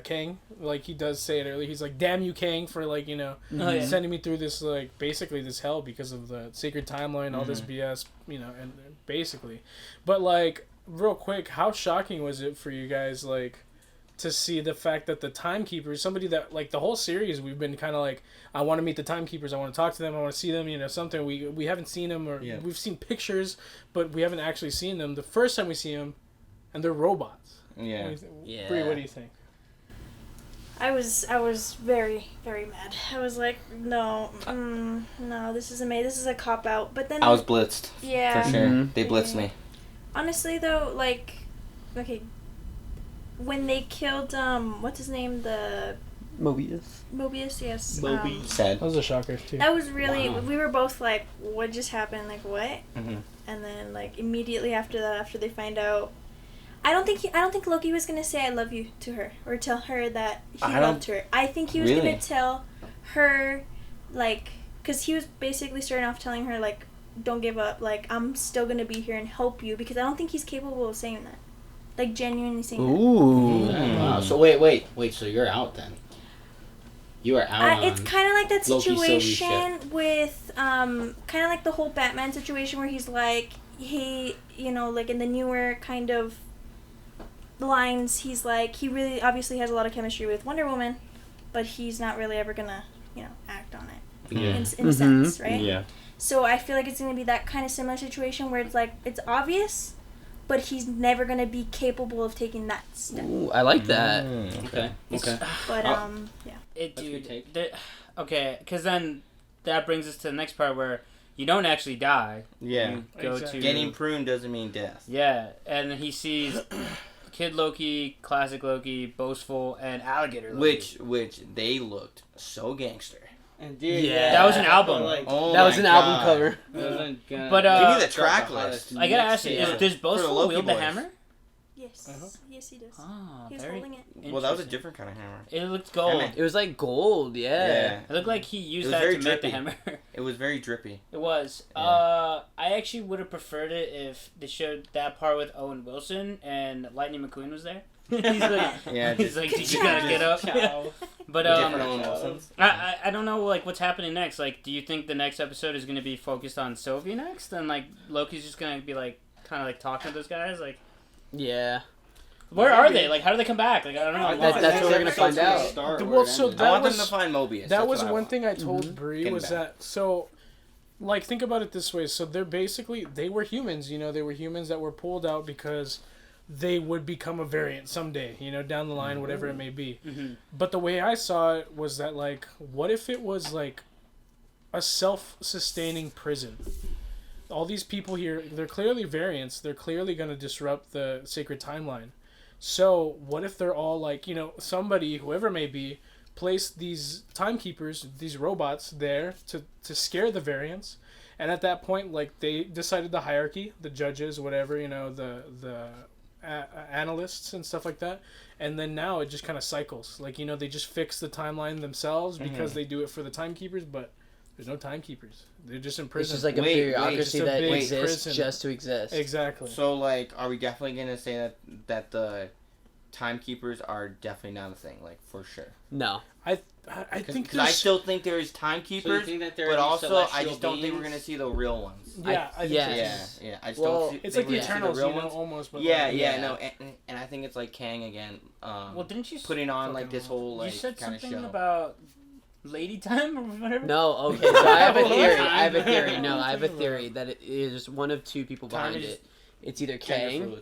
Kang. Like he does say it earlier. He's like, "Damn you, Kang, for like Oh, yeah. sending me through this like basically this hell because of the sacred timeline, all this BS, and basically." But like real quick, how shocking was it for you guys like to see the fact that the timekeepers, somebody that like the whole series we've been kind of like, I want to meet the timekeepers, I want to talk to them, I want to see them, something we haven't seen them or Yeah. we've seen pictures, but we haven't actually seen them. The first time we see them, and they're robots. Yeah. Yeah. Bree, what do you think? I was very, very mad. I was like, no, no, this is amazing. This is a cop out. But then I was blitzed. yeah. For sure. Mhm. They blitzed me. Honestly though, like, okay, when they killed what's his name, the Mobius, yes. Sad. That was a shocker too. That was really. Wow. We were both like, what just happened? Like what? Mhm. And then like immediately after that, after they find out. I don't think Loki was gonna say "I love you" to her or tell her that he I don't- loved her. I think he was Really? gonna tell her, like, because he was basically starting off telling her like, "Don't give up. Like, I'm still gonna be here and help you." Because I don't think he's capable of saying that, like genuinely saying that. Ooh. Wow. So wait. So you're out then? You are out. It's kind of like that Loki, Sylvie situation with kind of like the whole Batman situation where he's like like in the newer kind of lines, he's like he really obviously has a lot of chemistry with Wonder Woman, but he's not really ever gonna act on it Yeah. in a sense, right? Yeah. So I feel like it's gonna be that kind of similar situation where it's like it's obvious, but he's never gonna be capable of taking that step. Ooh, I like that. Okay. Okay. But yeah. It, That's a good dude. take. Okay, because then that brings us to the next part where you don't actually die. Yeah. You go Exactly. to Getting pruned doesn't mean death. Yeah, and he sees Kid Loki, Classic Loki, Boastful, and Alligator Loki. Which they looked so gangster. And dude, Yeah. That was an album. Like, Oh That was my an album God. cover. wasn't gonna- But, Give me the drop track the list. highest I gotta ask you, next does day. the Boastful Loki wield the boys. hammer? Yes. Uh-huh. Yes, he does. Ah, He was very holding it. Well, that was a interesting. different kind of hammer. It looked gold. Hammer. It was like gold, yeah. It looked like he used It was that very to make the drippy. hammer. It was very drippy. It was. Yeah. I actually would have preferred it if they showed that part with Owen Wilson and Lightning McQueen was there. he's like, Yeah, he's just- like, Good did you gotta job. get up? Ciao. But Different Owen Wilsons. I don't know like what's happening next. Like, do you think the next episode is gonna be focused on Sylvie next, and like Loki's just gonna be like kind of like talking to those guys? Like, Yeah. where are they? Like, how do they come back? Like, I don't know. That's what we're gonna find out. Well, so I that want was them to find Mobius. that That's was what I one want. thing I told Mhm. Bree Getting was back. that so. Like, think about it this way. So they're basically they were humans. They were humans that were pulled out because they would become a variant someday. Down the line, whatever it may be. Mm-hmm. But the way I saw it was that, like, what if it was, like, a self-sustaining prison? All these people here, they're clearly variants. They're clearly going to disrupt the sacred timeline. So, what if they're all, like, somebody, whoever it may be, placed these timekeepers, these robots there to scare the variants. And at that point, like, they decided the hierarchy, the judges, whatever, you know, the analysts and stuff like that. And then now it just kind of cycles. Like, you know, they just fix the timeline themselves because they do it for the timekeepers, but there's no timekeepers. They're just in prison. It's just like a bureaucracy that exists prison. just to exist. Exactly. So, like, are we definitely going to say that the timekeepers are definitely not a thing, like, for sure? No. I think I still think there's timekeepers, but also I just don't think we're gonna see the real ones. Yeah, I think yeah. I just don't see. It's like the we're gonna see Eternals, real you know, ones. almost. But No, and I think it's like Kang again. Well, didn't you putting on like this whole like you said kind of something show about Lady Time or whatever? No, okay, so I have a theory. No, I have a theory that it is one of two people behind it. It's either Kang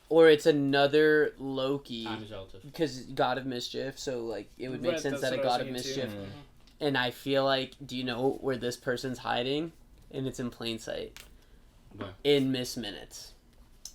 or it's another Loki. Time is relative. Because God of Mischief, so like it would make sense that a God of Mischief. Too. And I feel like, do you know where this person's hiding? And it's in plain sight. Where? In Miss Minutes.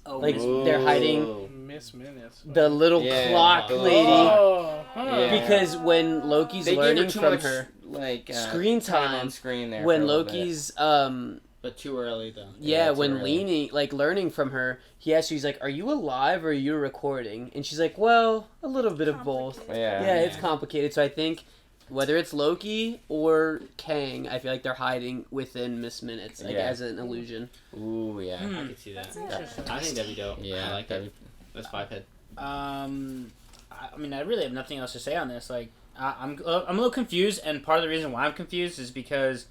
Oh, like they're hiding Miss Minutes. the little clock lady. Oh, Because when Loki's learning from her like screen time on screen there when Loki's but too early though. when learning from her, he's like, "Are you alive or are you recording?" And she's like, "Well, a little bit of both." Yeah, it's complicated. So I think whether it's Loki or Kang, I feel like they're hiding within Miss Minutes, like as an illusion. Ooh, yeah. I could see that. I think that'd be dope. Yeah, I like that. That's 5 head. I mean, I really have nothing else to say on this. Like, I'm a little confused, and part of the reason why I'm confused is because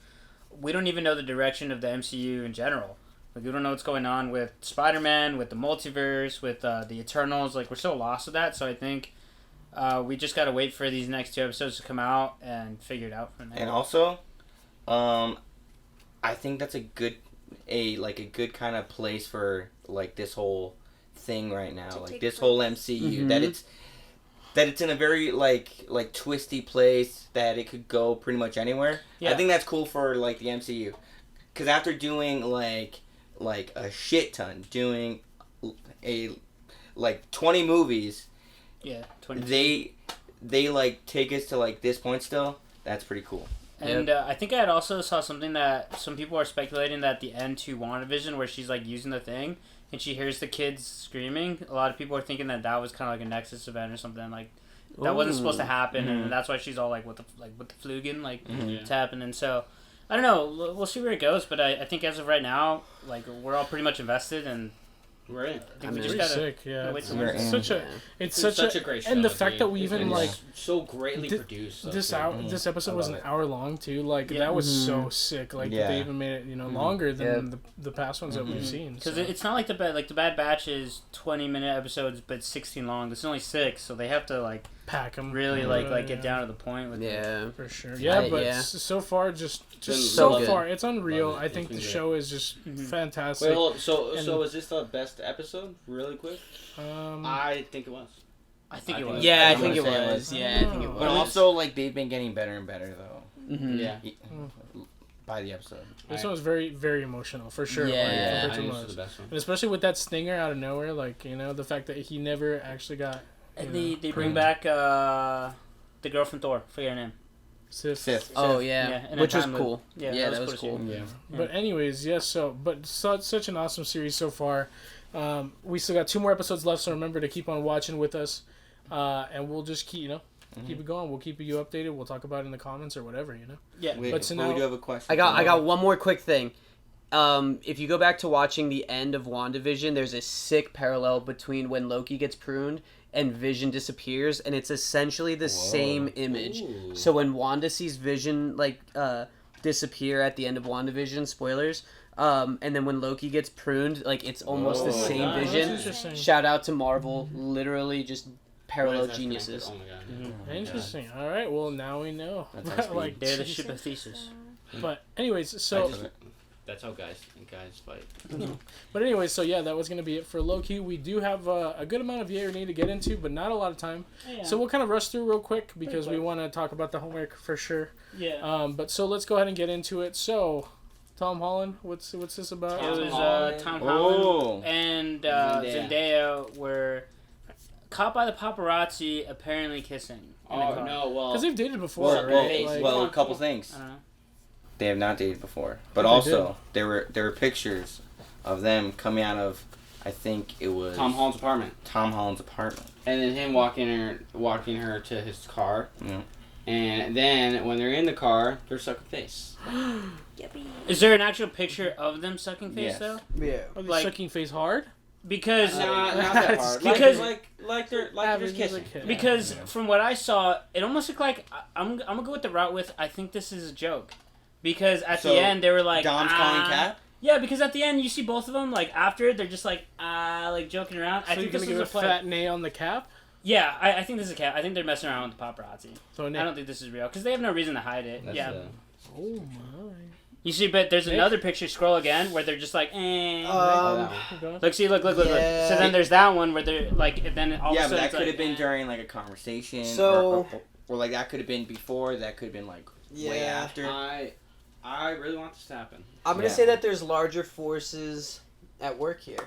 we don't even know the direction of the MCU in general. Like, we don't know what's going on with Spider-Man, with the multiverse, with the Eternals. Like, we're so lost with that. So I think we just gotta wait for these next 2 episodes to come out and figure it out from there. And also, I think that's a good kind of place for like this whole thing right now, like this whole MCU that it's in a very like twisty place that it could go pretty much anywhere. I think that's cool for like the MCU, because after doing like a shit ton, doing a like 20 movies. Yeah, 20. They like take us to like this point still. That's pretty cool. And I think I had also saw something that some people are speculating that the end to WandaVision, where she's like using the thing and she hears the kids screaming. A lot of people are thinking that was kind of like a Nexus event or something, like that wasn't supposed to happen, and that's why she's all like, what the Flugen, like it's happening. So I don't know. We'll see where it goes, but I think as of right now, like we're all pretty much invested and. We're in. I think we just gotta, sick, yeah. It's such a great show. And the fact that we even like so greatly produced. This episode was an hour long too. Like that was so sick. Like they even made it longer than the past ones that we've seen. Because it's not like the Bad Batch is 20-minute episodes, but 16 long. There's only 6, so they have to like pack them really get down to the point with it. For sure. Yeah, but so far just so far it's unreal. I think the show is just fantastic. Wait, hold on. So is this the best episode? Really quick. I think it was. I think it was. Yeah, I think it was. Yeah, I think it was. But also, like, they've been getting better and better, though. Yeah. By the episode. This one was very, very emotional, for sure. Yeah, like, the best one. And especially with that stinger out of nowhere, like, you know, the fact that he never actually got. And they bring back the girl from Thor. Forget her name. Sif. Oh yeah, which was cool. Yeah, that was cool. Yeah. But anyways, such an awesome series so far. We still got 2 more episodes left, so remember to keep on watching with us, and we'll just keep it going. We'll keep you updated. We'll talk about it in the comments or whatever, you know. Yeah. But so now we do have a question. I got one more quick thing. If you go back to watching the end of WandaVision, there's a sick parallel between when Loki gets pruned and Vision disappears, and it's essentially the same image. Ooh. So when Wanda sees Vision disappear at the end of WandaVision, spoilers, and then when Loki gets pruned, like it's almost the same Vision. Shout out to Marvel, literally just parallel geniuses. Oh my god. Interesting. All right, well now we know. Like they're the ship of thesis. But anyways, so that's how guys fight. But anyway, so yeah, that was going to be it for Loki. We do have a good amount of need to get into, but not a lot of time. Yeah. So we'll kind of rush through real quick because we want to talk about the homework for sure. Yeah. But so let's go ahead and get into it. So, Tom Holland, what's this about? It was Tom Holland and Zendaya were caught by the paparazzi apparently kissing. In a Oh car. no, well, Because they've dated before, Well, right? well, Like, a couple things. I don't know. They have not dated before, but They also there were pictures of them coming out of, I think it was Tom Holland's apartment, and and then him walking her to his car, Yeah. and then when they're in the car, they're sucking face. Yippee. Is there an actual picture of them sucking face Yes. though? Yeah. are they like- sucking face hard? Because Not that hard. Because- like they're just kissing. because from what I saw, it almost looked like I'm gonna go with the route with I think this is a joke, because at So, the end they were like Dom's calling Cap. Yeah, because at the end you see both of them like after they're just like joking around. So I you're think gonna this give is a a play. fat nay on the cap? Yeah, I think this is a cat. I think they're messing around with the paparazzi. So a nay. I don't think this is real because they have no reason to hide it. That's, yeah. Oh my. You see, but there's Nick? another picture. Scroll again where they're just like, Look, see, look. Yeah. So then there's that one where they're like, and then all Yeah, of a but sudden that it's could have like, been during like a conversation. So- or like that could have been before. That could have been like way Yeah. after. I really want this to happen. I'm gonna Yeah. say that there's larger forces at work here.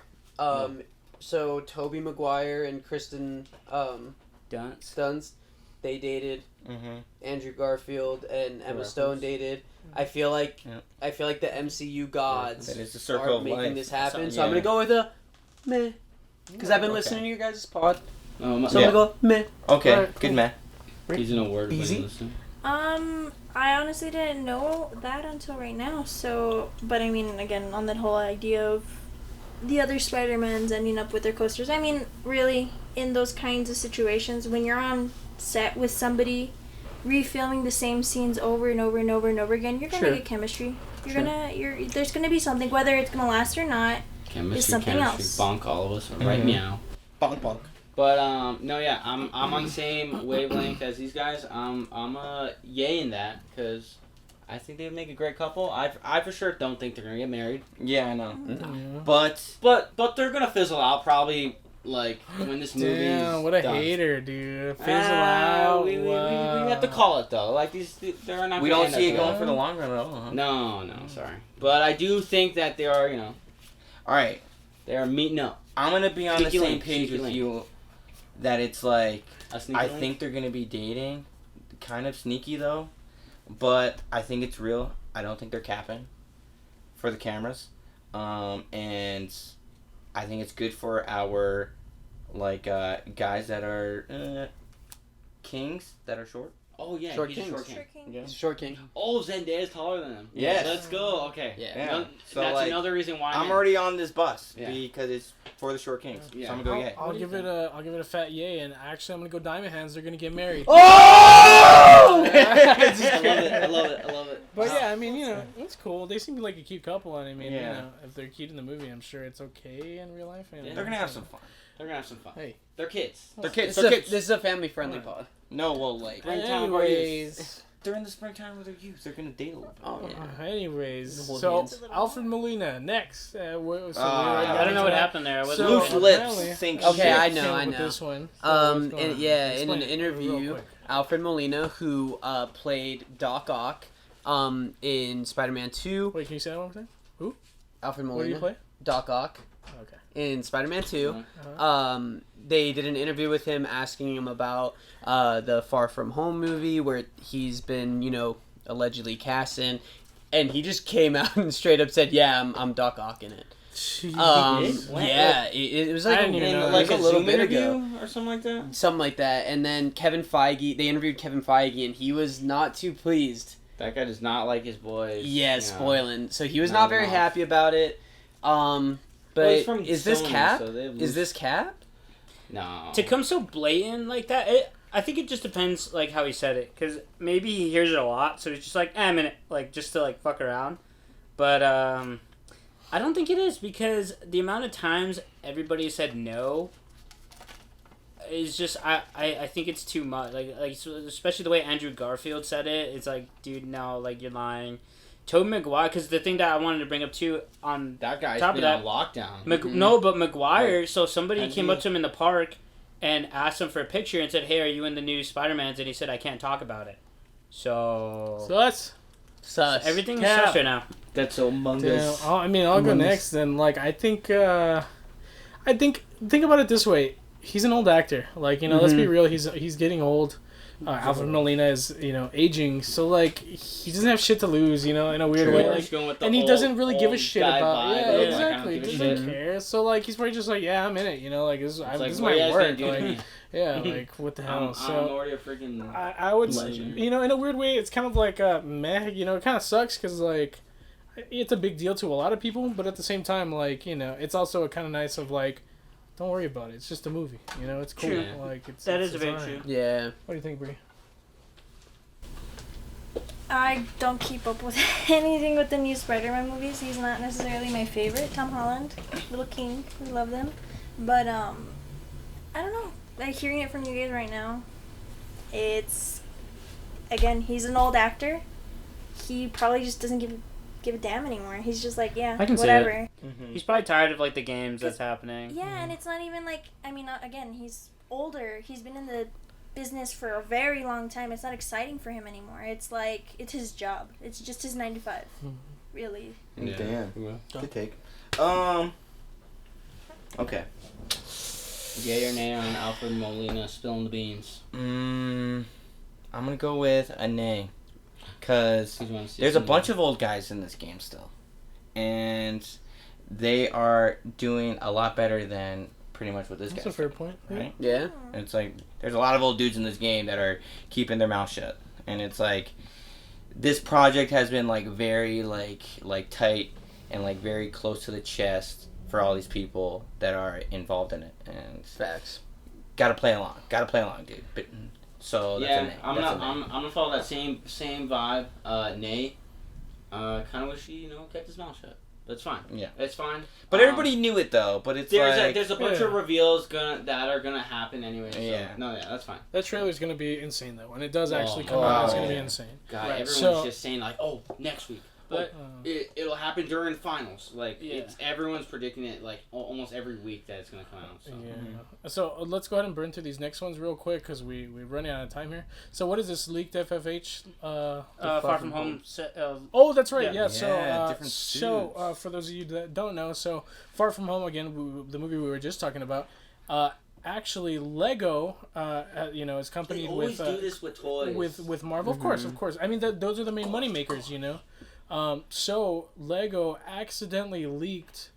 So Tobey Maguire and Kristen Dunst. Dunst, they dated. Mm-hmm. Andrew Garfield and Emma Reference. Stone dated. I feel like Yeah. the MCU gods That is the are circle of making life. this happen. So Yeah. I'm gonna go with a meh. Because I've been Okay. listening to your guys' pod. Oh, So Yeah. I'm gonna go meh. Okay, Alright, good cool. man. he's in a word. Easy? I honestly didn't know that until right now. So, but I mean, again, on that whole idea of the other Spider-Mans ending up with their coasters. I mean, really, in those kinds of situations, when you're on set with somebody, refilming the same scenes over and over and over and over again, you're gonna Sure. get chemistry. There's gonna be something, whether it's gonna last or not. Chemistry, something else. bonk all of us right Mhm. meow. Bonk bonk. But no, yeah, I'm on the same wavelength as these guys. I'm yay in that because I think they would make a great couple. I for sure don't think they're gonna get married, Yeah, I know. Yeah. But they're gonna fizzle out probably like when this movie. Damn, what a hater, dude. Fizzle out. We have to call it though. Like they're not. we gonna don't end see up it going good. for the long run at all. Huh? No, sorry. But I do think that they are, All right, they are meeting up. I'm gonna be on Sneaky the same link, page sneaky with link. you. That it's like A sneaky I link? think they're gonna be dating, kind of sneaky though, but I think it's real. I don't think they're capping for the cameras, and I think it's good for our guys that are kings that are short. Oh yeah, Short he's a Kings. short king. Short King. Yeah. He's a short king. Oh, Zendaya's taller than him. Yes. Let's go. Okay. Yeah. No, So, that's like, another reason why I'm already on this bus Yeah. because it's for the short kings. Yeah. So I'm gonna go yay. I'll give it a fat yay, and actually I'm gonna go Diamond Hands. They're gonna get married. Oh! I love it. But yeah, I mean, it's cool. They seem like a cute couple, and I mean, Yeah. if they're cute in the movie, I'm sure it's okay in real life. Yeah. They're gonna have some fun. They're gonna have some fun. Hey. They're kids. They're kids. This They're is, kids. this is a family-friendly pod. No, well, like Anyways, during the springtime with their youth, they're gonna date a little bit. Oh, yeah. anyways, Hold so hands. Alfred Molina next. I don't know what happened there. I wasn't Loose looking. lips think Okay, shit. I know. This one. In an Explain it real interview, quick. Alfred Molina, who played Doc Ock in Spider-Man 2. Wait, can you say that one more time? Alfred What do you Molina, play? Doc Ock Okay. in Spider-Man 2. Uh-huh. They did an interview with him asking him about the Far From Home movie where he's been, allegedly cast in, and he just came out and straight up said, "Yeah, I'm Doc Ock in it." When? Yeah, it was like I didn't even know like that. a little Zoom bit interview ago. or something like that. Something like that. And then Kevin Feige, they interviewed Kevin Feige, and he was not too pleased. That guy does not like his boys. Yeah, you know. spoiling. So he was Not not very enough. happy about it. Well, But he's from is this Sony, Cap? so they have Is loose- this Cap? No. To come so blatant like that, I think it just depends like how he said it, because maybe he hears it a lot, so he's just like, I'm in it, like just to like fuck around. But I don't think it is, because the amount of times everybody said no is just I think it's too much. Like especially the way Andrew Garfield said it, it's like, dude, no, like you're lying. Tobey Maguire, because the thing that I wanted to bring up too on That guy's top of been that, on lockdown. No, but Maguire. So somebody Has came he? up to him in the park and asked him for a picture and said, "Hey, are you in the new Spider-Mans?" And he said, "I can't talk about it." So that's Sus. everything is Cap. sus right now. That's humongous. I'll go next. Then, like, I think about it this way. he's an old actor. Like, you know, let's be real. He's getting old. Alfred Molina is, you know, aging. So, like, he doesn't have shit to lose, you know, in a weird way. Like, and he doesn't really give a shit about. Yeah, exactly. He doesn't care. So, like, he's probably just like, yeah, I'm in it. You know, like, this is my work. Like, yeah, like, what the hell? I'm already a freaking. I would, you know, in a weird way, it's kind of like meh. You know, it kind of sucks because, like, it's a big deal to a lot of people, but at the same time, like, you know, it's also kind of nice of like, don't worry about it. It's just a movie. You know, it's cool. True. Like, it's very true. Yeah. What do you think, Brie? I don't keep up with anything with the new Spider-Man movies. He's not necessarily my favorite. Tom Holland, Little King, we love them. But, I don't know. Like, hearing it from you guys right now, it's, again, he's an old actor. He probably just doesn't give a damn anymore. He's just like, yeah, I can whatever. He's probably tired of like the games that's happening. Yeah, and it's not even like, I mean, again, he's older. He's been in the business for a very long time. It's not exciting for him anymore. It's like, it's his job. It's just his 9 to 5. Really. Yeah. Damn. Good take. Okay. Yay or nay on Alfred Molina spilling the beans? I'm gonna go with a nay. Because there's a bunch of old guys in this game still. And they are doing a lot better than pretty much what this guy's That's a fair doing, point. right? Yeah. And it's like, there's a lot of old dudes in this game that are keeping their mouth shut. And it's like, this project has been like very like tight and like very close to the chest for all these people that are involved in it. And Facts. Gotta play along, dude. But, so that's a nay. I'm gonna follow that same vibe. Nay. Kind of wish he kept his mouth shut. But it's fine. Yeah, it's fine. But everybody knew it though. But it's there's a bunch of reveals that are gonna happen anyway. So, yeah. No, that's fine. That trailer's gonna be insane though. When it does actually come out, it's gonna be insane. God, everyone's just saying like, oh, next week. But it'll happen during finals. Like everyone's predicting it like almost every week that it's gonna come out. So. Yeah. So let's go ahead and burn through these next ones real quick because we're running out of time here. So what is this leaked FFH? Far From Home. Oh, that's right. Yeah. different So for those of you that don't know, so Far From Home again, the movie we were just talking about. Actually, Lego, is companied with. Do this with toys. With Marvel, of course. I mean, those are the main money makers, you know. So Lego accidentally leaked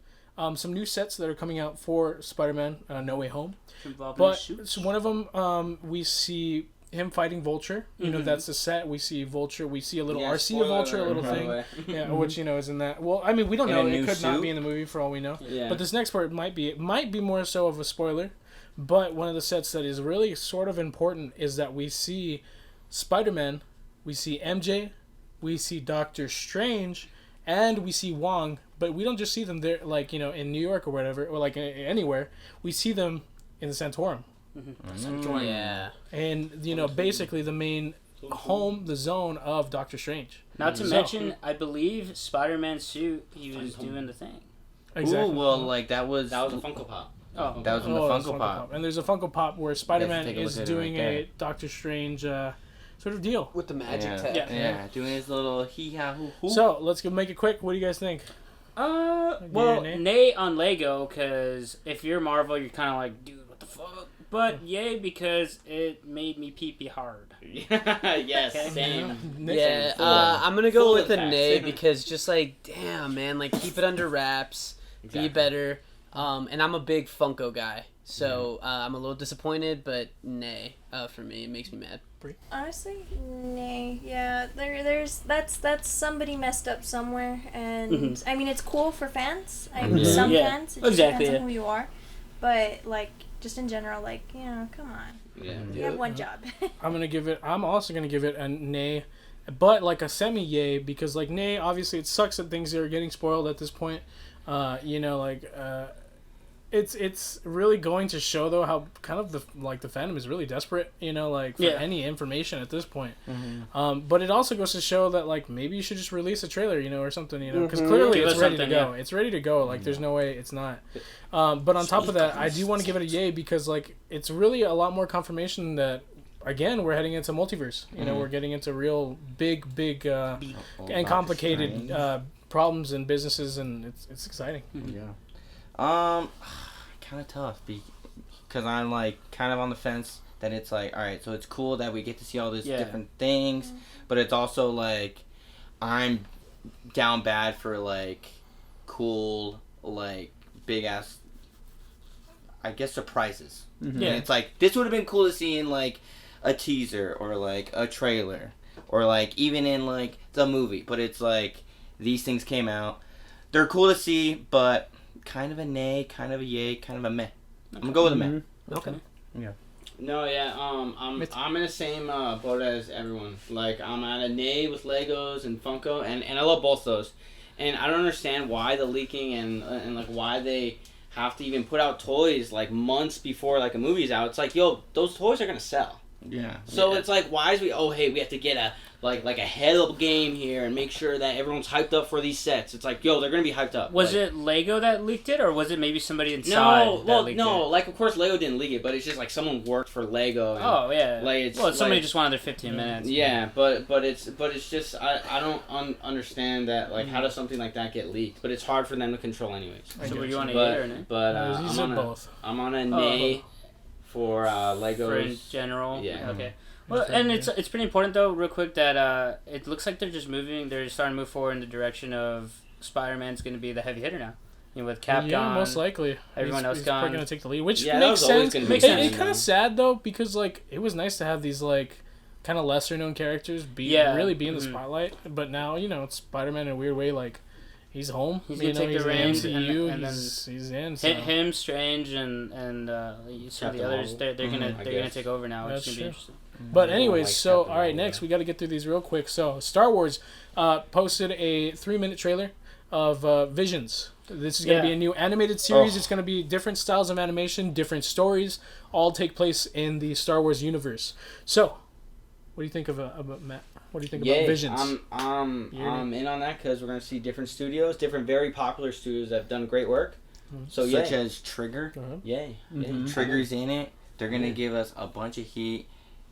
some new sets that are coming out for Spider-Man No Way Home. But so one of them, we see him fighting Vulture. You know, that's the set. We see Vulture. We see a little RC of Vulture, a little thing. Yeah, which is in that. Well, I mean, we don't know. It could not be in the movie for all we know. Yeah. But this next part might be more so of a spoiler. But one of the sets that is really sort of important is that we see Spider-Man, we see MJ, we see Doctor Strange, and we see Wong, but we don't just see them there, like, in New York or whatever, or like anywhere. We see them in the Santorum. Yeah. And, basically the main home, the zone of Doctor Strange. Not to mention, I believe Spider-Man's suit, he was doing the thing. Exactly. Ooh, well, like that was a Funko Pop. Oh, that was in the Funko Pop. And there's a Funko Pop where Spider-Man is doing a Doctor Strange sort of deal. With the magic tech. Yeah, doing his little hee-ha-hoo-hoo. So, let's go make it quick. What do you guys think? Well, nay on Lego, because if you're Marvel, you're kind of like, dude, what the fuck? But yay, because it made me pee-pee hard. Yes, same. Yeah, I'm going to go with a nay, because just like, damn, man, like, keep it under wraps, be better. And I'm a big Funko guy, so I'm a little disappointed, but nay, for me, it makes me mad. Honestly, nay. Yeah, that's somebody messed up somewhere, and I mean it's cool for fans. Some fans, it just depends on who you are, but like just in general, like come on, you have one job. I'm also gonna give it a nay, but like a semi yay because like nay, obviously it sucks that things are getting spoiled at this point. It's really going to show though how kind of the fandom is really desperate, for any information at this point. But it also goes to show that like maybe you should just release a trailer, or something, because clearly it's ready to go. It's ready to go. Like there's no way it's not. But on top of that, I do want to give it a yay because like it's really a lot more confirmation that again we're heading into multiverse. We're getting into real big and complicated problems and businesses, and it's exciting. Yeah. Kind of tough because because I'm like kind of on the fence that it's like, all right, so it's cool that we get to see all these different things, but it's also like I'm down bad for like cool, like big ass, I guess, surprises. Mm-hmm. Yeah, and it's like this would have been cool to see in like a teaser or like a trailer or like even in like the movie, but it's like these things came out, they're cool to see, but kind of a nay, kind of a yay, kind of a meh. I'm gonna go with a meh. Okay. Yeah. No, yeah, I'm in the same boat as everyone. Like, I'm at a nay with Legos and Funko, and I love both those. And I don't understand why the leaking and like why they have to even put out toys like months before like a movie's out. It's like, yo, those toys are gonna sell. Yeah. So it's like, why is we have to get a like a head up game here and make sure that everyone's hyped up for these sets. It's like, yo, they're gonna be hyped up. Was like, it Lego that leaked it, or was it maybe somebody inside? Like of course Lego didn't leak it, but it's just like someone worked for Lego. And, oh yeah. Like it's somebody like, just wanted their 15 minutes. Yeah, but it's just I don't understand that, like, how does something like that get leaked? But it's hard for them to control anyways. So were you on a yay or a nay? But I'm on a nay for Legos. For in general. Yeah. Okay. Well, and it's pretty important though, real quick, that it looks like they're starting to move forward in the direction of Spider-Man's going to be the heavy hitter now. You know, with Cap gone, most likely. everyone else he's gone. probably going to take the lead, which Yeah, makes sense. It's kind of sad though, because like it was nice to have these like kind of lesser known characters really be in the spotlight, but now it's Spider-Man in a weird way, like he's home. He's gonna take the reins, MCU, and then he's in. So. Him, Strange, and some of the others. They're gonna take over now. Which is gonna be interesting. But anyways, so all right, next we got to get through these real quick. So Star Wars posted a 3-minute trailer of Visions. This is going to be a new animated series. It's going to be different styles of animation, different stories, all take place in the Star Wars universe. So, what do you think of Matt? What do you think about Visions? I'm in on that because we're going to see different studios, different very popular studios that have done great work. So such as Trigger. Yay. Trigger's in it. They're going to give us a bunch of heat.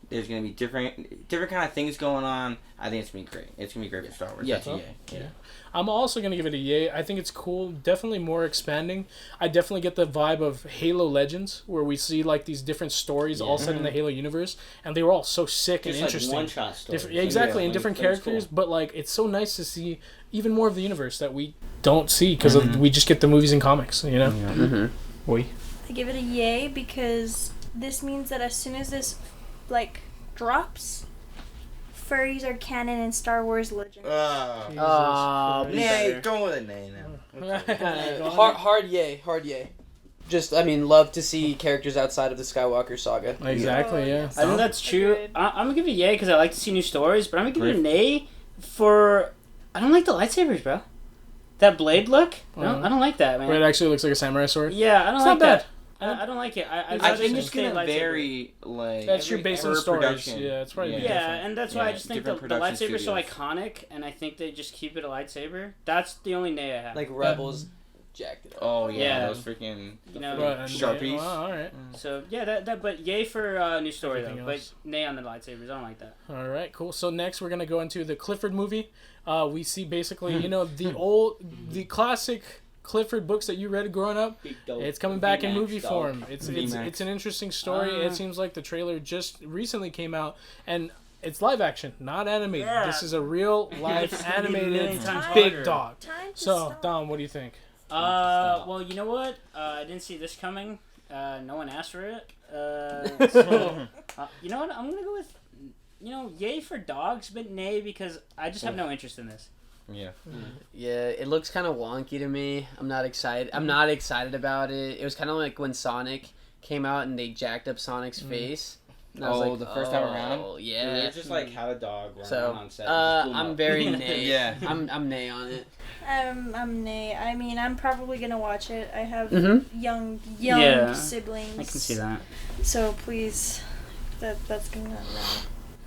There's going to be different kind of things going on. I think it's going to be great. It's going to be great for Star Wars. Yeah. That's a yay. Yeah. I'm also going to give it a yay. I think it's cool. Definitely more expanding. I definitely get the vibe of Halo Legends, where we see like these different stories all set in the Halo universe, and they were all so sick and interesting. Like one-shot stories. Exactly, and different characters, but like it's so nice to see even more of the universe that we don't see because we just get the movies and comics, I give it a yay because this means that as soon as this like drops, furries are canon in Star Wars Legends. Nay, go with a nay now. Hard yay. Just, love to see characters outside of the Skywalker saga. Exactly, yeah. I think that's true. I'm gonna give it a yay because I like to see new stories, but I'm gonna give it a nay for I don't like the lightsabers, bro. That blade look? No, I don't like that, man. Where it actually looks like a samurai sword? Yeah, I don't like that. I don't like it. I think it's gonna vary, like that's your based on stories. Production. Yeah, it's probably and that's why I just think the lightsaber is so studios. iconic, and I think they just keep it a lightsaber. That's the only nay I have. Like Rebels jacked it up. Oh yeah, those freaking Sharpies. Wow, all right. So yeah, that but yay for new story though. But nay on the lightsabers. I don't like that. All right, cool. So next we're gonna go into the Clifford movie. We see basically the classic Clifford books that you read growing up. It's coming back in movie form. It's an interesting story. It seems like the trailer just recently came out, and it's live action, not animated. Yeah. This is a real live animated big dog. So Dom, what do you think? Well, you know what? I didn't see this coming. No one asked for it. So, you know what? I'm gonna go with yay for dogs, but nay because I just have no interest in this. Yeah. Yeah, it looks kind of wonky to me. I'm not excited. I'm not excited about it. It was kind of like when Sonic came out and they jacked up Sonic's face. And I was like, the first time around? Yeah. They're just like how a dog runs on set. I'm very nay. Yeah. I'm nay on it. I'm nay. I mean, I'm probably gonna watch it. I have young siblings. I can see that. So please, that's gonna run.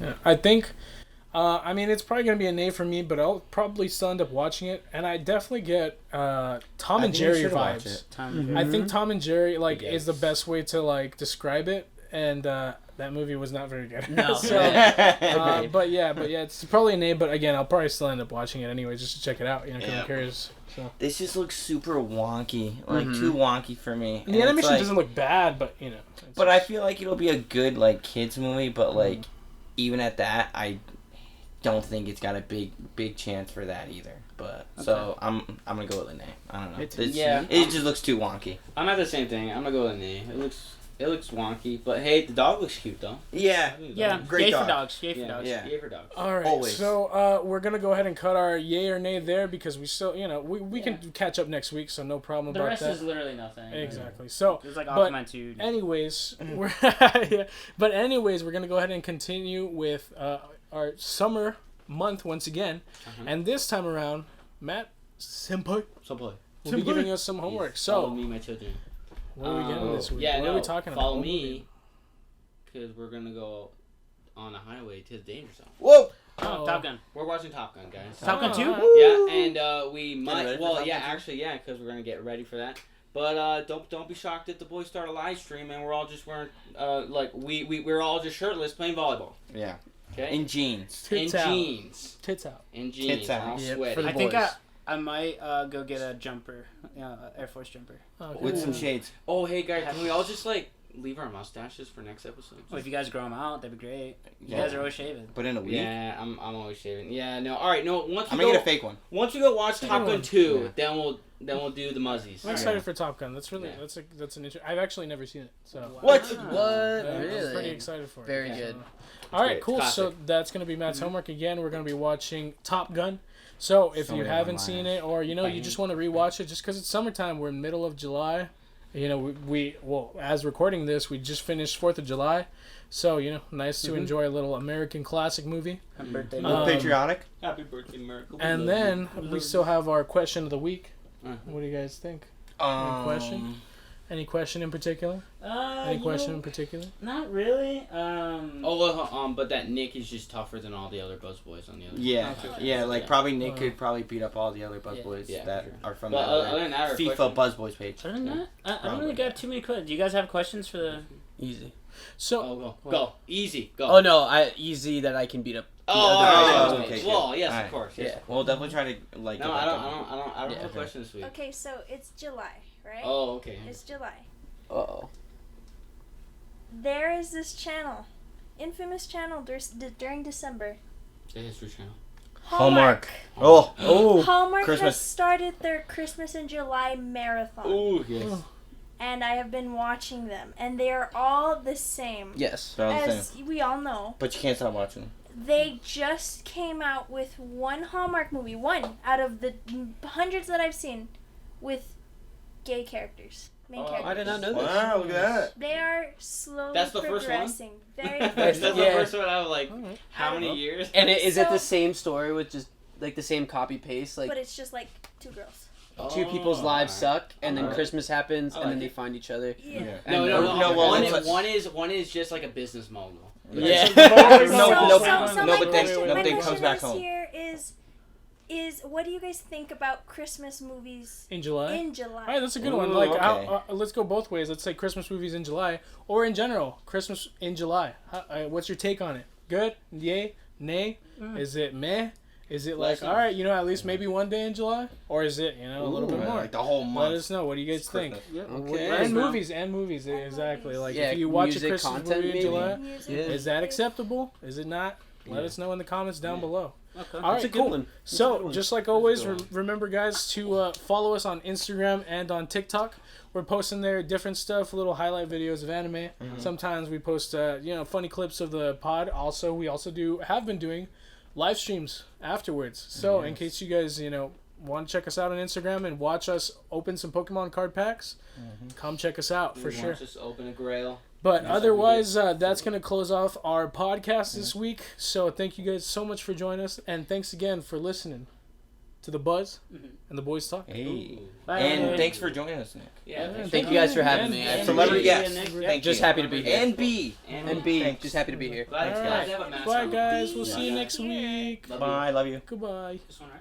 Yeah, I think. It's probably going to be a nay for me, but I'll probably still end up watching it. And I definitely get Tom and Jerry vibes. I think Tom and Jerry is the best way to describe it. And that movie was not very good. No. So, Agreed. but yeah, it's probably an A. But again, I'll probably still end up watching it anyway, just to check it out. You know, 'cause Yeah. I'm curious. So This just looks super wonky, like Mhm. too wonky for me. the And animation it's like, doesn't look bad, but you know. it's But I just- feel like it'll be a good like kids movie. But like even at that, I don't think it's got a big chance for that either. But so I'm gonna go with an A. I don't know. Yeah. It just looks too wonky. I'm at the same thing. I'm gonna go with an A. It looks wonky, but hey, the dog looks cute though. Yeah. Yeah, Great yay dog. for dogs. Yay for Yeah. dogs. Yeah. Yay for dogs. All right, Always. so we're gonna go ahead and cut our yay or nay there because we still, you know, we can catch up next week, so no problem The about rest that. is literally nothing. Exactly. So, It's like but Aquaman 2. anyways, but anyways, we're gonna go ahead and continue with our summer month once again, and this time around, Matt Senpai So boy, will be giving us some homework. follow So, me, my children. what are we getting this week? Yeah, what no, are we talking about? follow What me, movie? because we're gonna go on a highway to the danger zone. Whoa. Oh, Top Gun. We're watching Top Gun, guys. Top Gun 2? Yeah, and we ready might. for Well, Top yeah, Gun 2? actually, yeah, because we're gonna get ready for that. But don't be shocked if the boys start a live stream and we're all just wearing like we're all just shirtless playing volleyball. Yeah. Okay. In jeans. Tits in out. jeans. Tits out. In jeans. Tits out. All Yep, sweaty. for the I think boys. I might go get a jumper. Yeah, Air Force jumper. Okay. With some shades. Oh, hey guys, can we all just like leave our mustaches for next episode? Well, if you guys grow them out, that'd be great. You Yeah. guys are always shaving. But in a week. Yeah, I'm always shaving. Yeah, no. All right, no. Once we I'm go, gonna get a fake one. once we go watch Top Gun one. 2, then we'll do the muzzies. I'm excited for Top Gun. That's really Yeah. that's an interesting. I've actually never seen it, so What? What? I'm Really? pretty excited for it. Very So- good. All right, great. cool. It's So classic. that's gonna be Matt's homework again. We're gonna be watching Top Gun. So if So you many haven't seen it, or you know you just want to rewatch it, just because it's summertime, we're in the middle of July. You know, we well, as recording this, we just finished 4th of July, so you know, nice to enjoy a little American classic movie. Happy birthday. Um, Patriotic. Happy birthday, America. We And love then you. we still have our question of the week. Uh-huh. What do you guys think? Question? Any question in particular? Any question in particular? Not really. Oh, well, but that Nick is just tougher than all the other Buzzboys on the other. Yeah. Okay. Yeah, like Yeah. probably Nick could probably beat up all the other Buzzboys Yeah, that sure. are from But that other other than that, our FIFA question- Buzzboys page. Other than that, I don't Probably. really got too many questions. Do you guys have questions for the? Easy. So Oh, go, easy, go. Oh no, easy that I can beat up. Oh, the all other right, Buzzboys. okay, okay. good. Well, yes, Alright. of course. Yeah. Yes. We'll definitely try to like. No, get I that don't done. have a okay. question this week. Okay, so it's July, right? Oh, okay. It's July. Uh-oh. There is this channel, infamous channel during December. The History Channel. Hallmark. Oh. Oh. Hallmark Christmas. has started their Christmas in July marathon, Oh, yes. and I have been watching them, and they are all the same. Yes. They're all the As same. we all know, But you can't stop watching them. they just came out with one Hallmark movie, one out of the hundreds that I've seen, with gay characters, main Oh, characters. I did not know this. Wow, look at that. They are slowly That's the first one? progressing. Very That's first the one. Yeah. first one out of like Alright. how many years? And is it the So- same story with just like the same copy paste? Like But it's just like two girls. two people's lives suck, and then Alright. Christmas happens, I and then like they it. find each other. Yeah. No, And- no, no. No, well, one, it's is, one is just like a business mogul. Yeah. So No, my but then- question, no, my then question comes back is home. here is what do you guys think about Christmas movies in July. in July? All right, that's a good Ooh, one. Like, okay. let's go both ways. Let's say Christmas movies in July, or in general, Christmas in July. What's your take on it? Good? Yay? Nay? Is it meh? Is it like, Listen. all right, you know, at least maybe one day in July, or is it, you know, a little bit Ooh, more? Like the whole Let month. us know. What do you guys think? Okay. And movies, exactly. movies. Like, Yeah, if you watch a music, Christmas content, movie in maybe. July, Music, Yeah. is that acceptable? Is it not? Let us know in the comments down below. Okay. All right, That's a good cool. one. That's a So, good one. just like always, remember, guys, to follow us on Instagram and on TikTok. We're posting there different stuff, little highlight videos of anime. Sometimes we post, funny clips of the pod. Also, we also have been doing live streams afterwards. So, in case you guys, want to check us out on Instagram and watch us open some Pokemon card packs, come check us out for sure. Just open a grail. But Yes, otherwise, that's going to close off our podcast this week. So thank you guys so much for joining us. And thanks again for listening to The Buzz and the Boys Talk. Hey. Bye. And thanks for joining us, Nick. Yeah. Thank you guys for having And- me. and- Celebrity Yeah, guest. Nick. Thank Just you. happy to be here. And B. And B, Thanks. just happy to be here. Glad All guys right. have a mask Bye, on. guys. We'll see you Yeah. next week. Love you. Bye. Love you. Goodbye. This one, right?